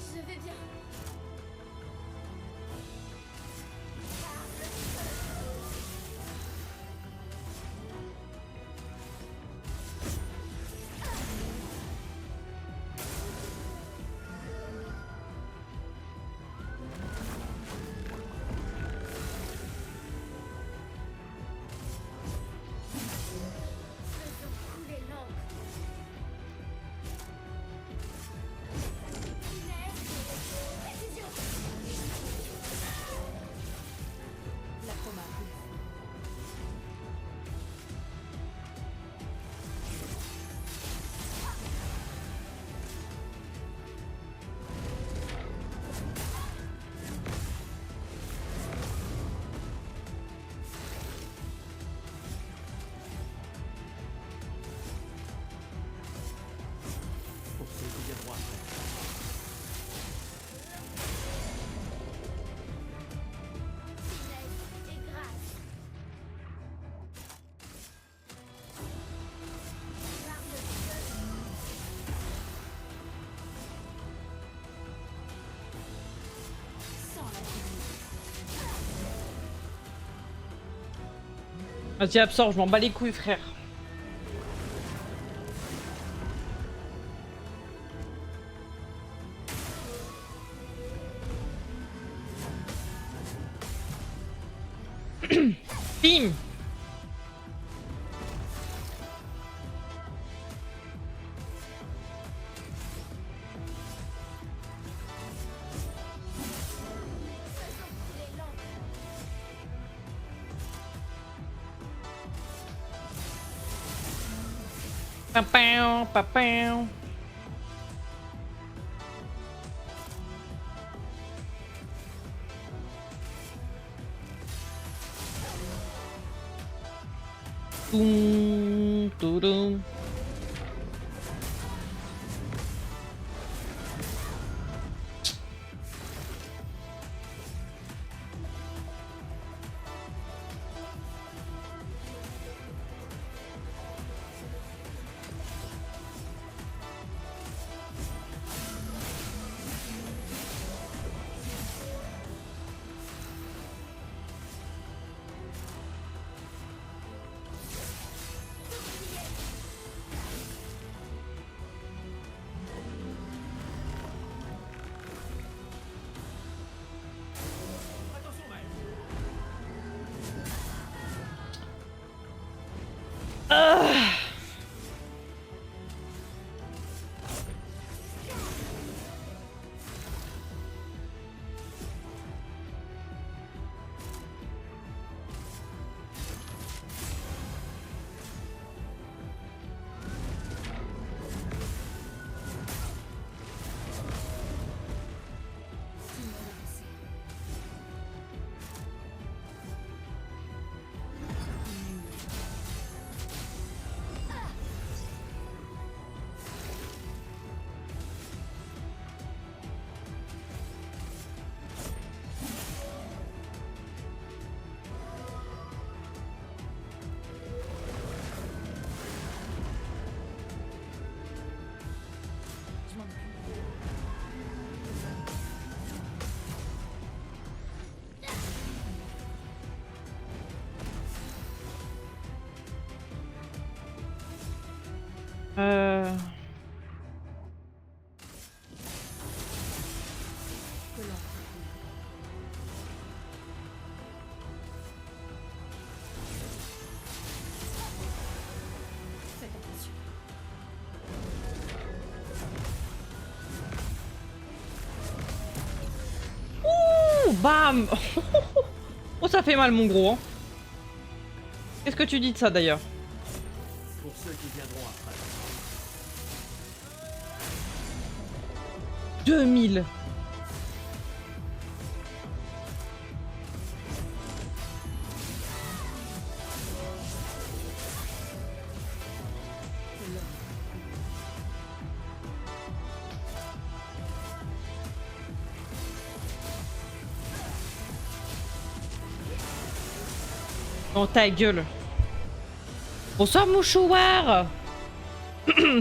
Je vais bien. Vas-y, absorbe, je m'en bats les couilles, frère. Bim. Papin, papin. Toum, toudoum. Ah. Euh... Ouh, bam. Oh, ça fait mal, mon gros. Hein. Qu'est-ce que tu dis de ça, d'ailleurs? Pour ceux qui viendront après. 2000. Dans ta gueule. Bonsoir Mouchouar.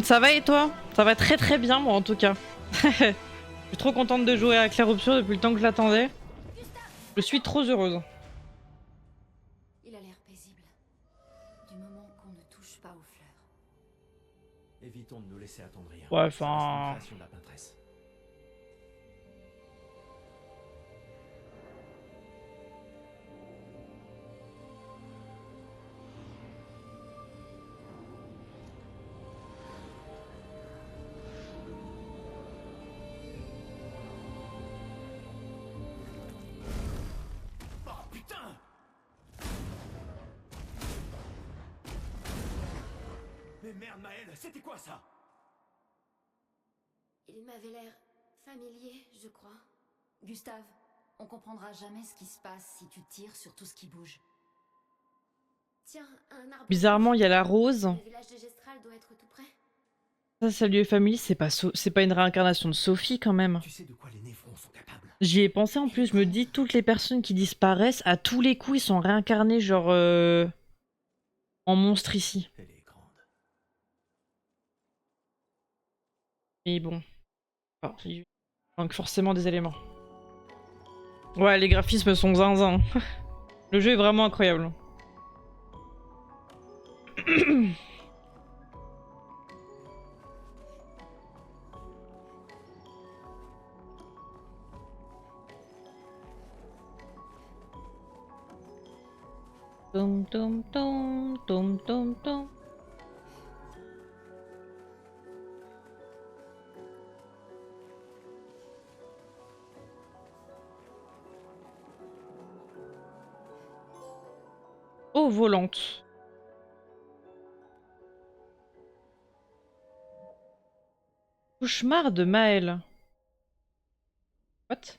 Ça va et toi? Ça va très très bien moi en tout cas. Je suis trop contente de jouer à Clair Obscur depuis le temps que je l'attendais. Je suis trop heureuse. Il a l'air paisible. Du moment qu'on ne touche pas aux fleurs. Évitons de nous laisser attendrir. Ouais, Ça reste une enfin... création de la peintresse. Oh putain! Mais merde Maël, c'était quoi ça? Il m'avait l'air familier, je crois. Gustave, on comprendra jamais ce qui se passe si tu tires sur tout ce qui bouge. Tiens, un arbre. Bizarrement, il y a la rose. Le village de Gestral doit être tout près. Ça, Salut et Famille, c'est pas une réincarnation de Sophie quand même. Tu sais de quoi les névrons sont capables? J'y ai pensé en plus, je me dis, toutes les personnes qui disparaissent, à tous les coups, ils sont réincarnés genre en monstre ici. Elle est grande. Mais bon. Alors, il manque forcément des éléments. Ouais, les graphismes sont zinzin. Le jeu est vraiment incroyable. Tom tom tom tom tom tom. Oh, volante. Cauchemar de Maël. What?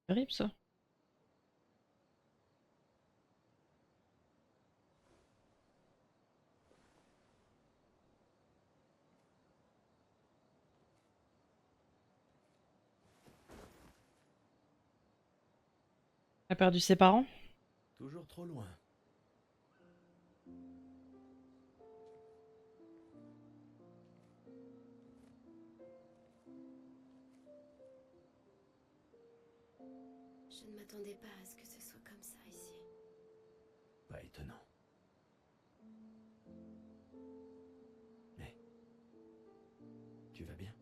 Terrible ça. Elle a perdu ses parents? Toujours trop loin. Je ne m'attendais pas à ce que ce soit comme ça ici. Pas étonnant. Mais... Tu vas bien?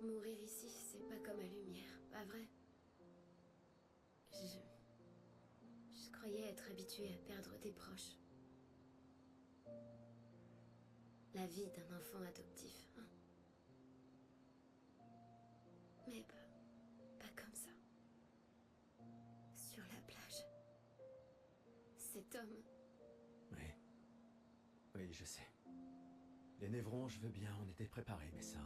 Mourir ici, c'est pas comme à Lumière, pas vrai? Je croyais être habituée à perdre des proches. La vie d'un enfant adoptif, hein. Mais pas comme ça. Sur la plage. Cet homme, Oui. Oui, je sais. Les névrons, je veux bien, on était préparés, mais ça...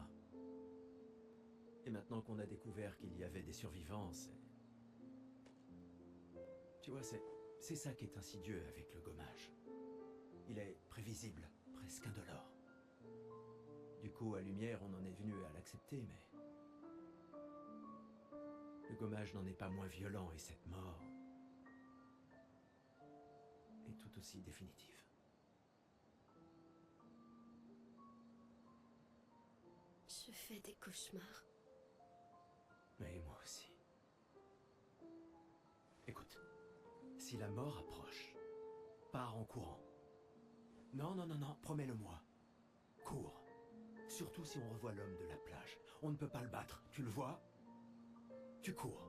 Et maintenant qu'on a découvert qu'il y avait des survivants, c'est... Tu vois, c'est ça qui est insidieux avec le gommage. Il est prévisible, presque indolore. Du coup, à Lumière, on en est venu à l'accepter, mais... Le gommage n'en est pas moins violent et cette mort... est tout aussi définitive. je fais des cauchemars. Mais moi aussi. Écoute, si la mort approche, pars en courant. Non, non, non, non, promets-le-moi. Cours. Surtout si on revoit l'homme de la plage. On ne peut pas le battre, tu le vois? Tu cours.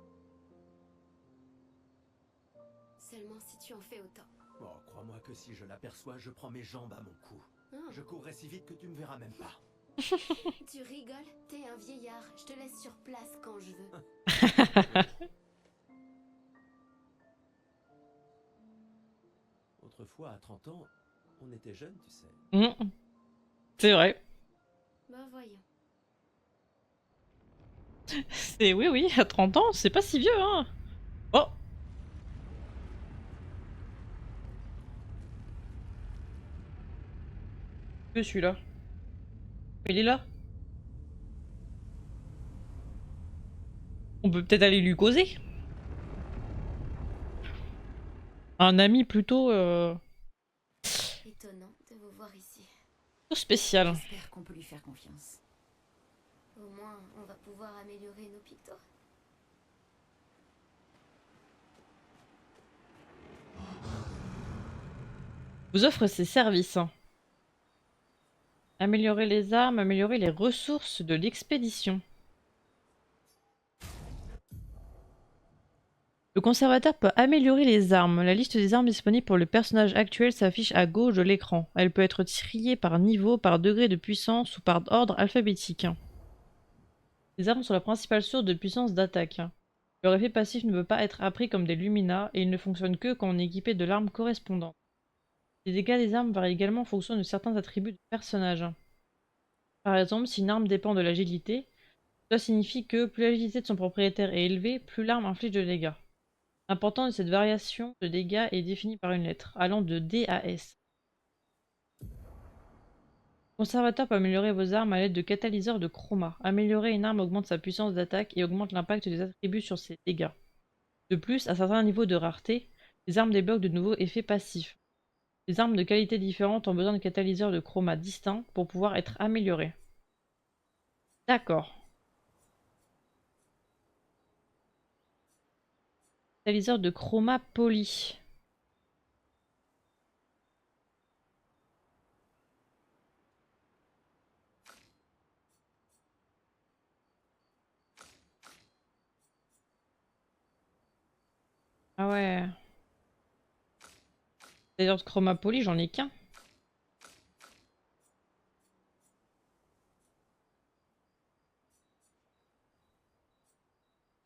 Seulement si tu en fais autant. Oh, crois-moi que si je l'aperçois, je prends mes jambes à mon cou. Oh, Je courrai si vite que tu ne verras même pas. tu rigoles? T'es un vieillard. Je te laisse sur place quand je veux. Autrefois, à 30 ans, on était jeunes, tu sais. C'est vrai. Bah voyons. C'est oui, oui, à 30 ans, c'est pas si vieux, hein. Oh! Que celui-là? Il est là? On peut peut-être aller lui causer? Un ami plutôt, Étonnant de vous voir ici. plutôt spécial. J'espère qu'on peut lui faire confiance. Au moins, on va pouvoir améliorer nos pictos. Vous offre ses services. Améliorer les armes, améliorer les ressources de l'expédition. Le conservateur peut améliorer les armes. La liste des armes disponibles pour le personnage actuel s'affiche à gauche de l'écran. Elle peut être triée par niveau, par degré de puissance ou par ordre alphabétique. Les armes sont la principale source de puissance d'attaque. Leur effet passif ne peut pas être appris comme des Lumina et il ne fonctionne que quand on est équipé de l'arme correspondante. Les dégâts des armes varient également en fonction de certains attributs du personnage. Par exemple, si une arme dépend de l'agilité, cela signifie que plus l'agilité de son propriétaire est élevée, plus l'arme inflige de dégâts. L'importance de cette variation de dégâts est définie par une lettre, allant de D à S. Conservateur peut améliorer vos armes à l'aide de catalyseurs de chroma. Améliorer une arme augmente sa puissance d'attaque et augmente l'impact des attributs sur ses dégâts. De plus, à certains niveaux de rareté, les armes débloquent de nouveaux effets passifs. Les armes de qualité différente ont besoin de catalyseurs de chroma distincts pour pouvoir être améliorées. D'accord. Catalyseur de chroma poli. Ah ouais. Catalyseur de chroma poli, j'en ai qu'un.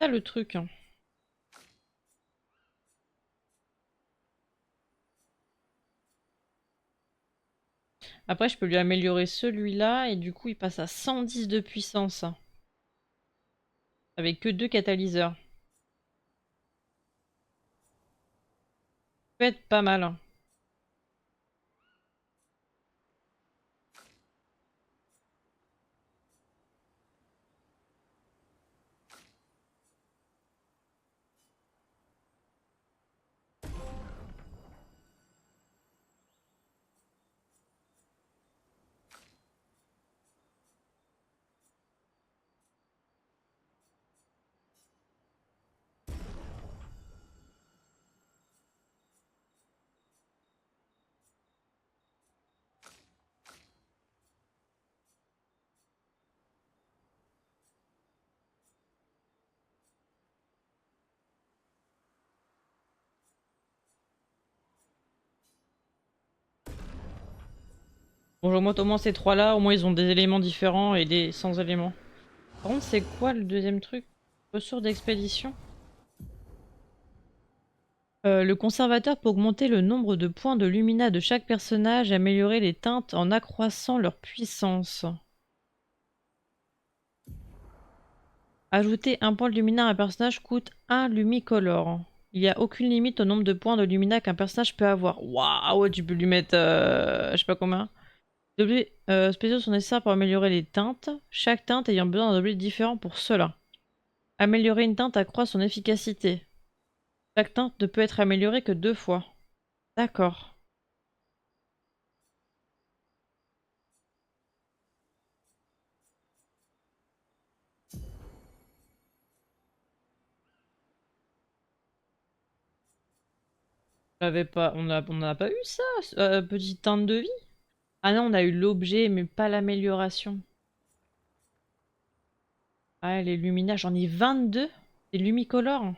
C'est ça le truc, hein. Après, je peux lui améliorer celui-là et du coup, il passe à 110 de puissance. Avec que 2 catalyseurs. Ça peut être pas mal, hein. Bon, j'augmente au moins ces trois-là. Au moins, ils ont des éléments différents et des sans éléments. Par contre, c'est quoi le deuxième truc? Ressources d'expédition. Le conservateur peut augmenter le nombre de points de lumina de chaque personnage et améliorer les teintes en accroissant leur puissance. Ajouter un point de lumina à un personnage coûte 1 lumicolore. Il n'y a aucune limite au nombre de points de lumina qu'un personnage peut avoir. Waouh, ouais, tu peux lui mettre je sais pas combien. Les objets spéciaux sont nécessaires pour améliorer les teintes, chaque teinte ayant besoin d'un objet différent pour cela. Améliorer une teinte accroît son efficacité. Chaque teinte ne peut être améliorée que 2 fois. D'accord. J'avais pas, on n'a pas eu ça, petite teinte de vie? Ah non, on a eu l'objet, mais pas l'amélioration. Ah, les luminaires, j'en ai 22. Des lumicolores.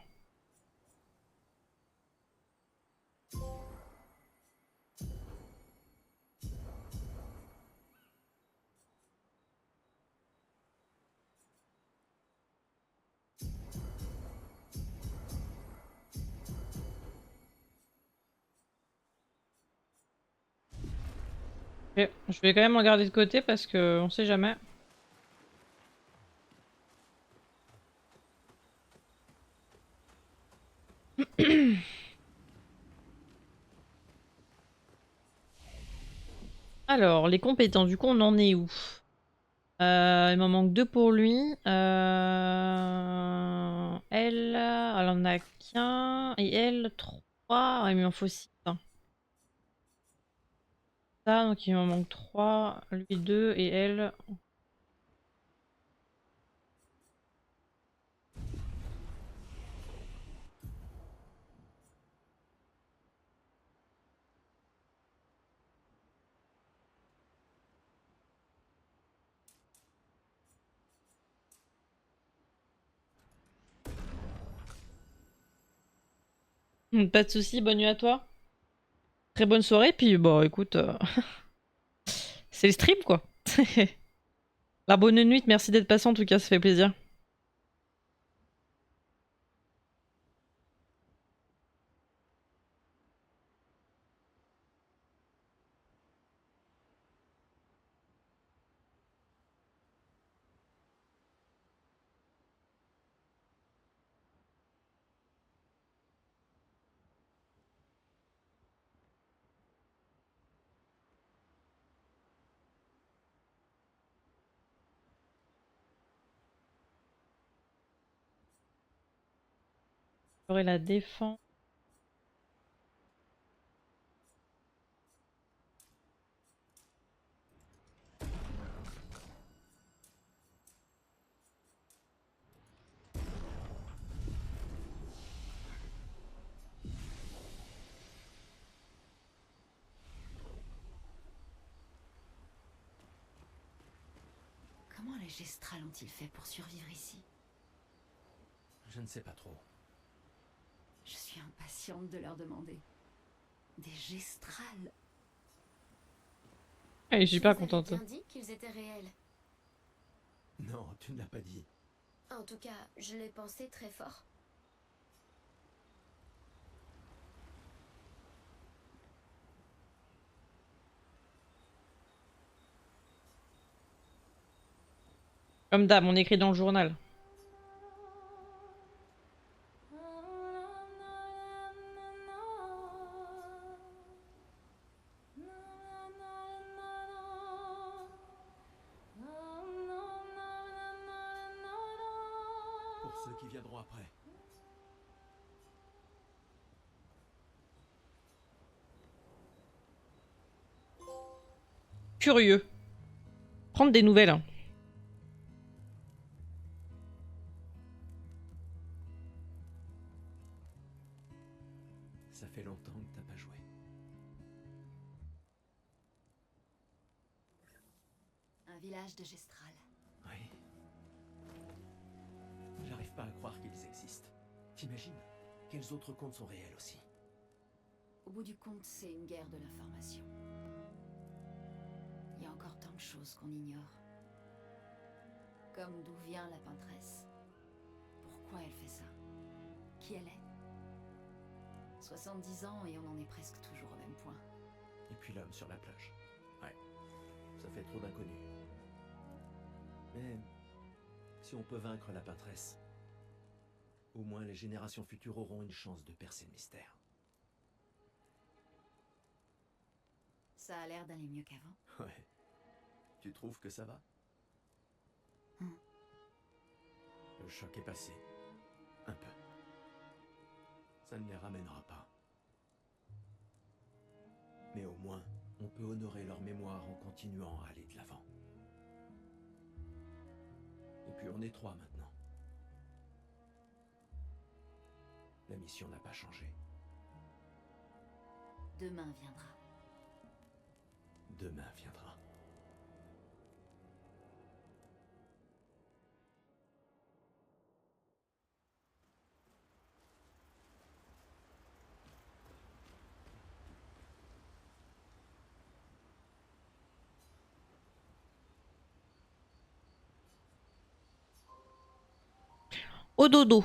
Ok, je vais quand même en garder de côté parce que on sait jamais. Alors, les compétences, du coup, on en est où? Il m'en manque 2 pour lui. Elle en a qu'un. Et elle, 3. Ouais, mais il m'en faut 6. Ça, donc il m'en manque 3. Lui, 2. Et elle. Pas de soucis, bonne nuit à toi. Très bonne soirée. Puis, bon, écoute, c'est le stream, quoi. La bonne nuit, merci d'être patient, en tout cas, ça fait plaisir. J'aurai la défense. Comment les Gestrals ont-ils fait pour survivre ici? Je ne sais pas trop. Je suis impatiente de leur demander. Des Gestrals? Ah, je suis pas Vous avez contente. bien dit qu'ils étaient réels. Non, tu ne l'as pas dit. En tout cas, je l'ai pensé très fort. Comme d'hab, on écrit dans le journal. Pour ceux qui viendront après. Curieux. Prendre des nouvelles. Hein. Ça fait longtemps que t'as pas joué. Un village de Gestral. Oui. J'arrive pas à croire qu'ils existent. T'imagines? Quels autres contes sont réels aussi? Au bout du compte, c'est une guerre de l'information. Il y a encore tant de choses qu'on ignore. Comme d'où vient la peintresse. Pourquoi elle fait ça? Qui elle est? 70 ans et on en est presque toujours au même point. Et puis l'homme sur la plage. Ouais. Ça fait trop d'inconnus. Mais si on peut vaincre la peintresse, au moins les générations futures auront une chance de percer le mystère. Ça a l'air d'aller mieux qu'avant. Ouais. Tu trouves que ça va? Le choc est passé. Un peu. Ça ne les ramènera pas. Mais au moins, on peut honorer leur mémoire en continuant à aller de l'avant. Et puis on est 3 maintenant. La mission n'a pas changé. Demain viendra. Demain viendra. Au dodo.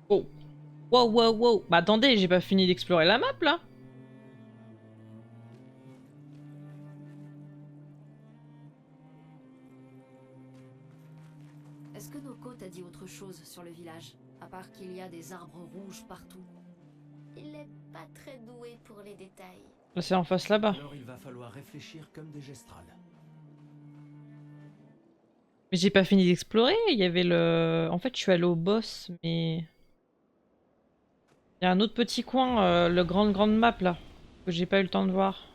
Oh. Wow, wow, wow. Bah attendez, j'ai pas fini d'explorer la map là. Est-ce que Noko t'a dit autre chose sur le village? À part qu'il y a des arbres rouges partout. Il est pas très doué pour les détails. Là, c'est en face là-bas. Alors il va falloir réfléchir comme des gestrales. Mais j'ai pas fini d'explorer. Il y avait le. En fait, je suis allée au boss, mais. Il y a un autre petit coin, le grande map là, que j'ai pas eu le temps de voir.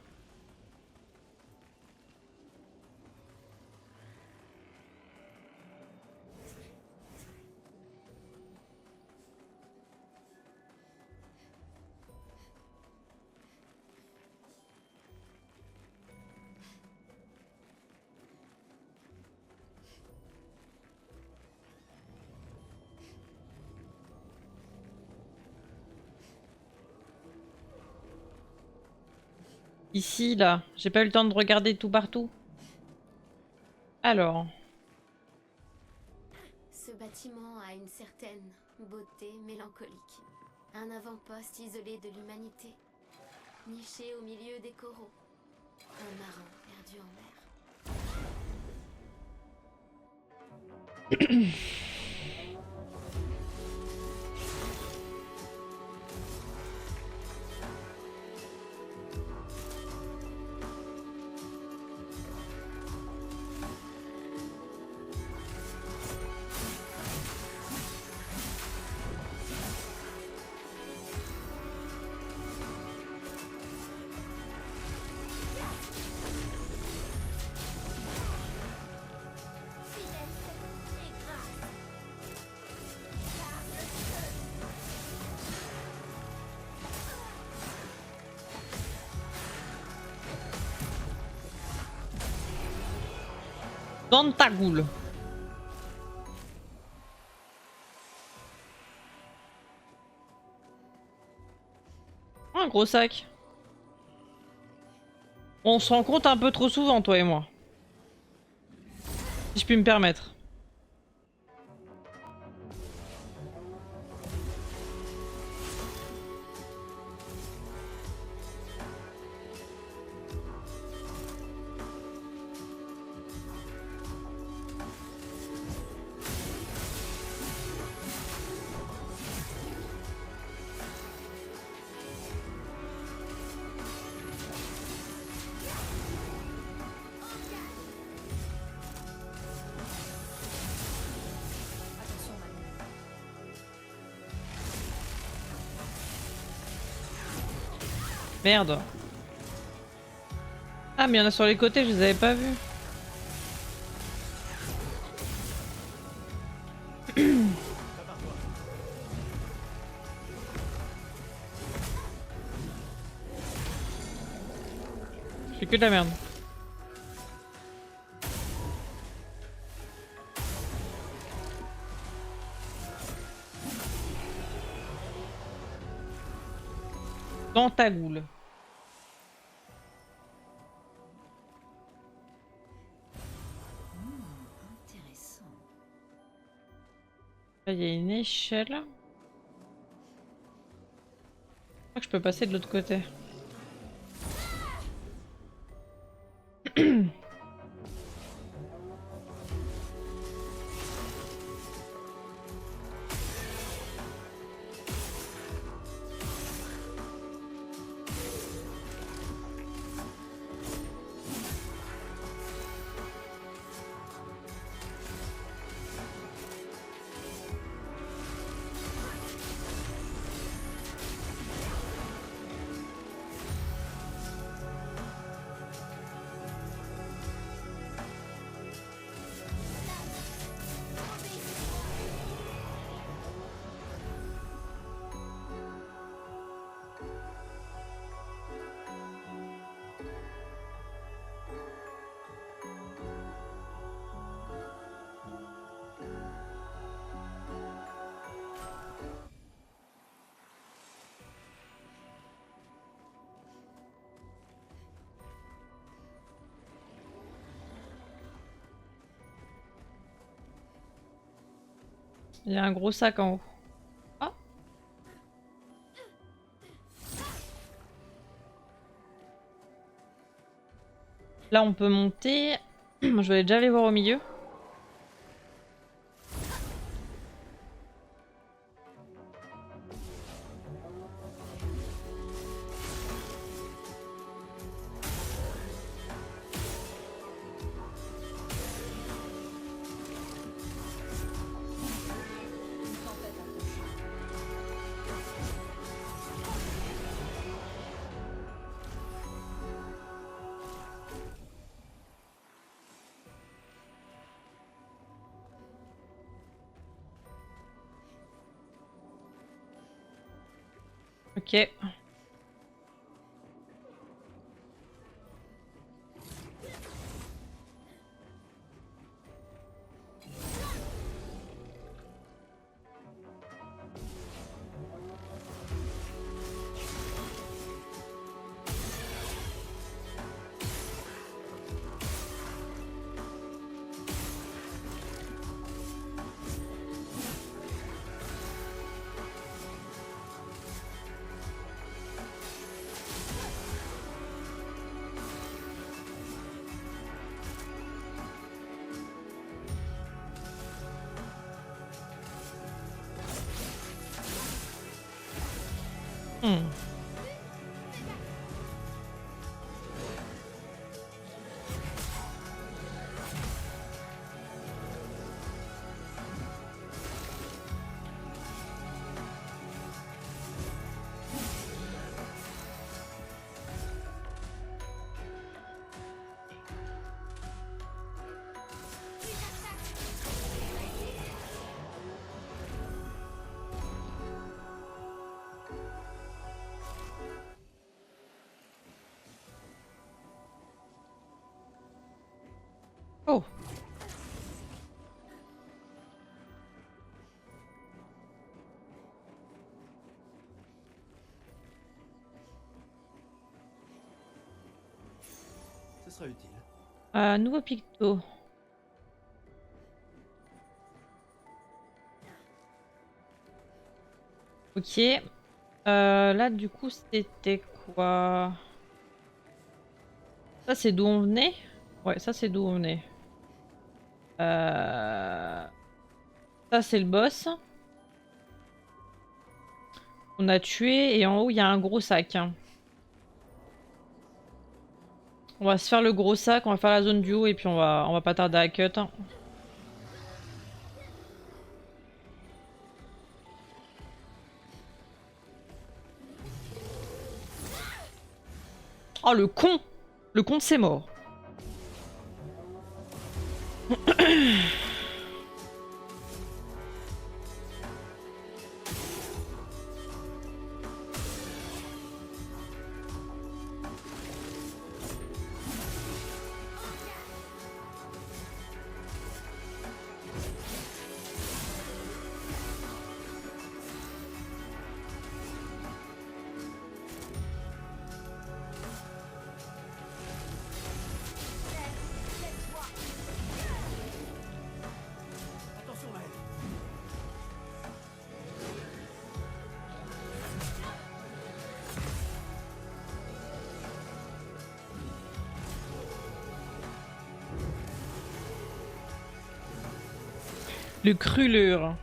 Ici, là, j'ai pas eu le temps de regarder tout partout. Alors, Ce bâtiment a une certaine beauté mélancolique. Un avant-poste isolé de l'humanité, niché au milieu des coraux. Un marin perdu en mer. Dans ta goule. Oh, un gros sac. On se rend compte un peu trop souvent, toi et moi. Si je puis me permettre. Attention, Manon. Merde. Ah, mais il y en a sur les côtés, je les avais pas vus. Je fais que de la merde. Dans ta goule. Intéressant. Là, il y a une échelle. Je crois que je peux passer de l'autre côté. Il y a un gros sac en haut. Ah. Là, on peut monter. Je vais déjà aller voir au milieu. Ok. Hmm. sera utile. Nouveau picto. Ok. Là, du coup, c'était quoi? Ça, c'est d'où on venait? Ouais, ça, c'est d'où on venait. Ça, c'est le boss. On a tué et en haut, il y a un gros sac. Hein. On va se faire le gros sac, on va faire la zone du haut et puis on va pas tarder à cut. Hein. Oh, le con! Le con, c'est mort. Attention, Maël. Le crulure.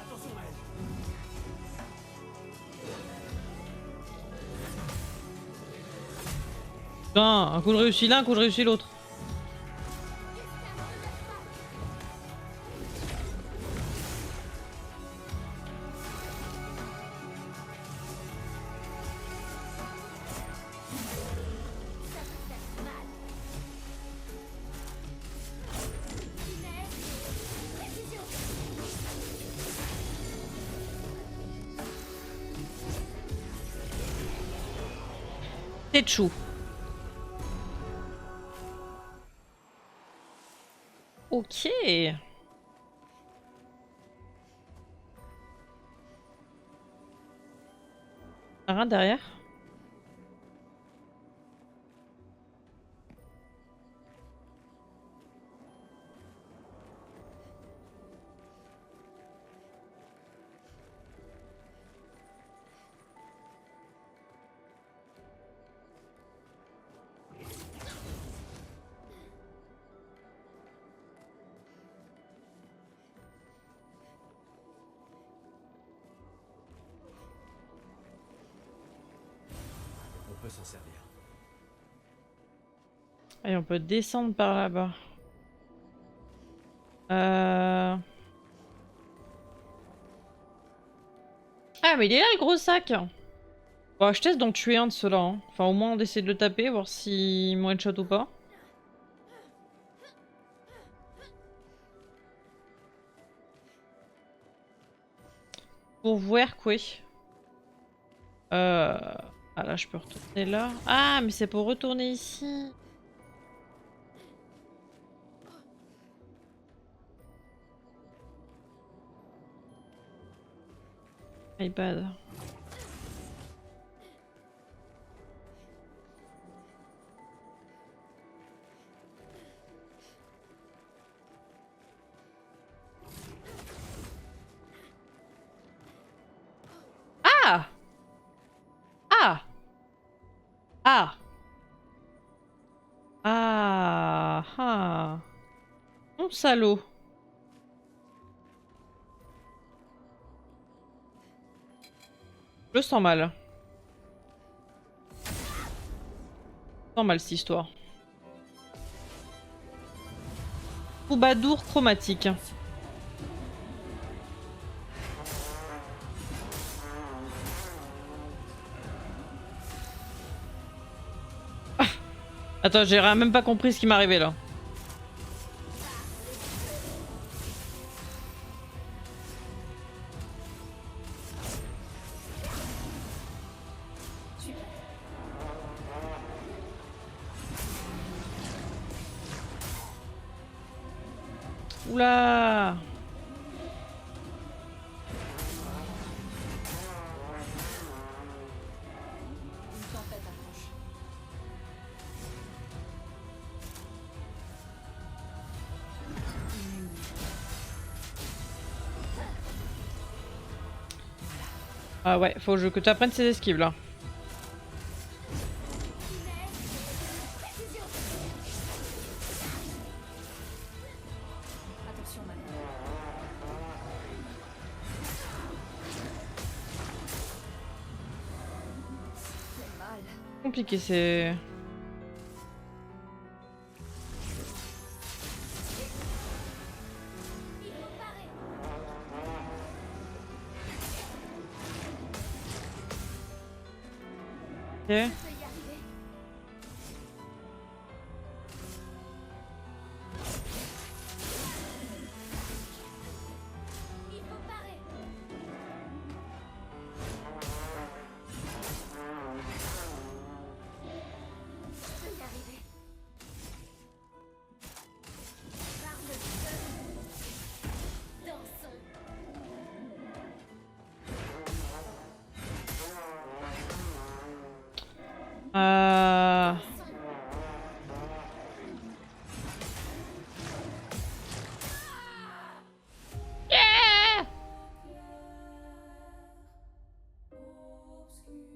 Attention, Maël. Putain, un coup de réussi l'un, un coup de réussi l'autre. C'est chou. Ok. Rien derrière. On peut s'en servir. Et on peut descendre par là-bas. Ah, mais il est là le gros sac! Bon, je teste d'en tuer un de ceux-là. Hein. Enfin, au moins, on essaie de le taper, voir s'il me one-shot ou pas. Pour voir quoi. Ah là, je peux retourner là. Ah, mais c'est pour retourner ici. iPad. Ah! Ah! Ah! Ah! Ah! Mon salaud. Je le sens mal. Je sens mal cette histoire. Troubadour chromatique. Ah. Attends, j'ai même pas compris ce qui m'arrivait là. Oula! Une tempête approche. Ah ouais, faut que tu apprennes ces esquives là. Attention maintenant. C'est mal. Compliqué, c'est... Ok. Je peux y arriver. Il faut parer. Je peux y arriver. Par le feu. Dansons. Euh...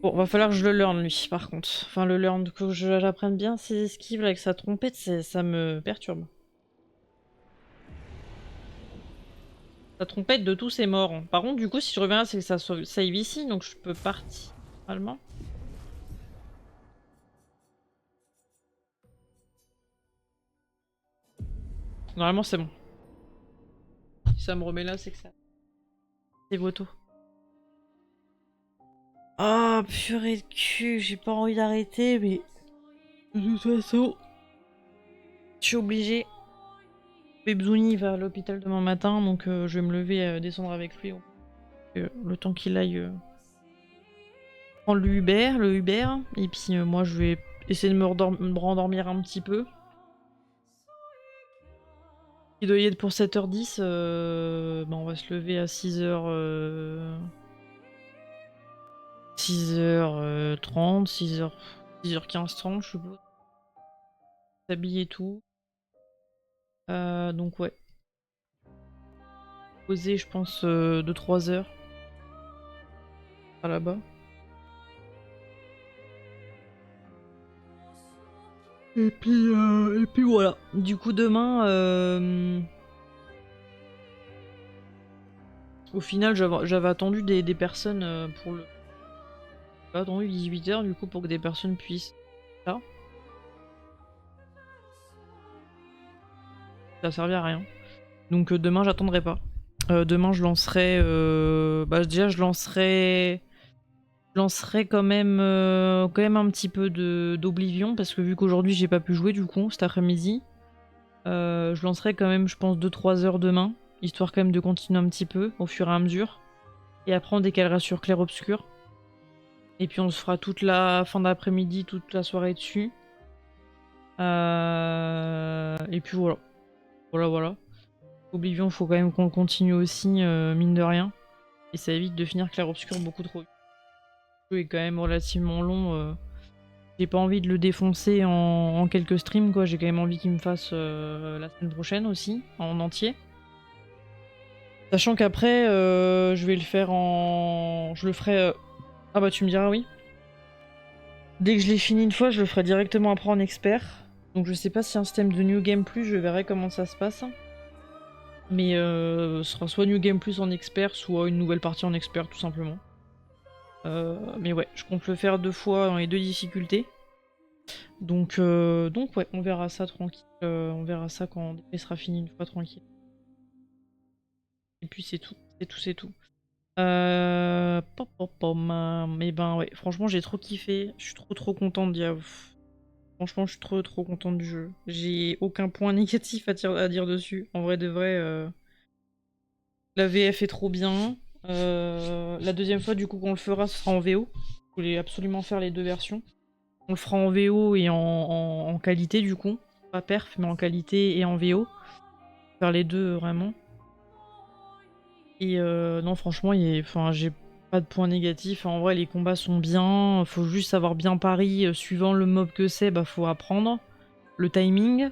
Bon, va falloir que je le learn lui, par contre. Enfin, le learn, que j'apprenne bien ses esquives là, avec sa trompette, ça me perturbe. Sa trompette de tous est mort. Par contre, du coup, si je reviens là, c'est que ça save ici, donc je peux partir. Normalement. Normalement, c'est bon. Si ça me remet là, c'est que ça... C'est voto. Oh, purée de cul, j'ai pas envie d'arrêter, mais... De toute façon... Je suis obligée. Bebzouni va à l'hôpital demain matin, donc je vais me lever et descendre avec lui. Le temps qu'il aille prendre le Uber, et puis moi je vais essayer de me rendormir un petit peu. Il doit y être pour 7h10, bah on va se lever à 6h... 6h30, 6h15, 30 je suppose. S'habiller et tout. Donc ouais. Poser je pense 2-3 heures. Là-bas. Et puis voilà. Du coup demain, au final j'avais attendu des personnes pour le... J'avais attendu 18h du coup pour que des personnes puissent... Là. Ça servait à rien. Donc demain j'attendrai pas. Demain je lancerai... Bah déjà je lancerai... Je lancerai quand même un petit peu d'Oblivion parce que vu qu'aujourd'hui j'ai pas pu jouer du coup cet après-midi, je lancerai quand même je pense 2-3 heures demain, histoire quand même de continuer un petit peu au fur et à mesure. Et après on décalera sur clair-obscur. Et puis on se fera toute la fin d'après-midi, toute la soirée dessus. Et puis voilà. Voilà. Oblivion, faut quand même qu'on continue aussi, mine de rien. Et ça évite de finir clair-obscur beaucoup trop vite. Le jeu est quand même relativement long. J'ai pas envie de le défoncer en quelques streams, quoi. J'ai quand même envie qu'il me fasse la semaine prochaine aussi, en entier. Sachant qu'après, je vais le faire en... Je le ferai... Ah bah tu me diras oui. Dès que je l'ai fini une fois, je le ferai directement après en expert. Donc je sais pas si un système de New Game Plus, je verrai comment ça se passe. Mais ce sera soit New Game Plus en expert, soit une nouvelle partie en expert, tout simplement. Mais ouais, je compte le faire 2 fois dans les 2 difficultés. Donc ouais, on verra ça tranquille. On verra ça quand DP sera fini une fois tranquille. Et puis c'est tout. C'est tout. Mais ben ouais, franchement j'ai trop kiffé. Je suis trop contente d'y avoir... Franchement je suis trop contente du jeu. J'ai aucun point négatif à dire dessus. En vrai de vrai, la VF est trop bien. La deuxième fois du coup qu'on le fera, ce sera en VO. Je voulais absolument faire les 2 versions. On le fera en VO et en qualité du coup. Pas perf, mais en qualité et en VO. faire les deux vraiment. Et non, franchement, enfin, j'ai pas de points négatifs. En vrai, les combats sont bien. Faut juste savoir bien pari. Suivant le mob que c'est, bah, faut apprendre le timing.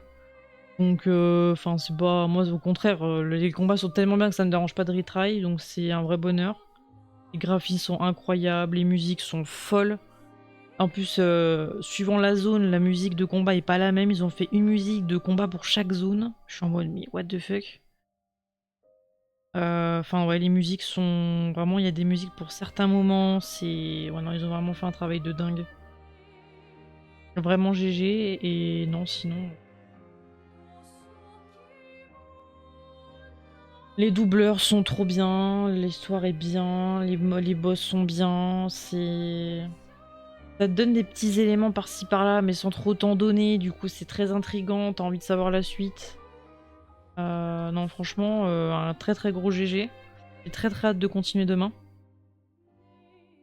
Donc, enfin, c'est pas. Moi, au contraire, les combats sont tellement bien que ça ne me dérange pas de retry. Donc, c'est un vrai bonheur. Les graphismes sont incroyables. Les musiques sont folles. En plus, suivant la zone, la musique de combat est pas la même. Ils ont fait une musique de combat pour chaque zone. Je suis en mode, mais what the fuck? Enfin, ouais, les musiques sont. Vraiment, il y a des musiques pour certains moments. C'est. Ouais, non, ils ont vraiment fait un travail de dingue. Vraiment GG. Et non, sinon. Les doubleurs sont trop bien. L'histoire est bien. Les boss sont bien. C'est. Ça te donne des petits éléments par-ci par-là, mais sans trop t'en donner. Du coup, c'est très intriguant. T'as envie de savoir la suite. Non, franchement, un très très gros GG. J'ai très très hâte de continuer demain.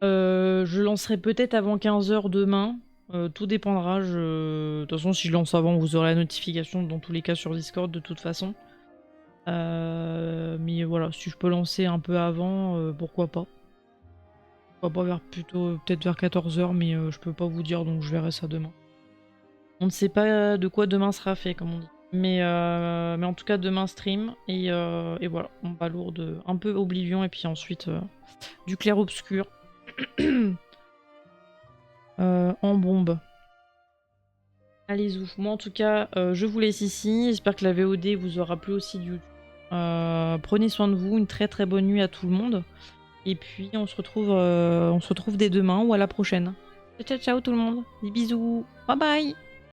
Je lancerai peut-être avant 15h demain. Tout dépendra. De toute façon, si je lance avant, vous aurez la notification dans tous les cas sur Discord de toute façon. Mais voilà, si je peux lancer un peu avant, pourquoi pas. Pourquoi pas vers plutôt peut-être vers 14h, mais je peux pas vous dire, donc je verrai ça demain. On ne sait pas de quoi demain sera fait, comme on dit. Mais en tout cas, demain stream. Et voilà, on balourde un peu Oblivion et puis ensuite du clair-obscur. En bombe. Allez ouf. Moi en tout cas, je vous laisse ici. J'espère que la VOD vous aura plu aussi du YouTube. Prenez soin de vous. Une très très bonne nuit à tout le monde. Et puis on se retrouve dès demain ou à la prochaine. Ciao ciao tout le monde. Des bisous. Bye bye.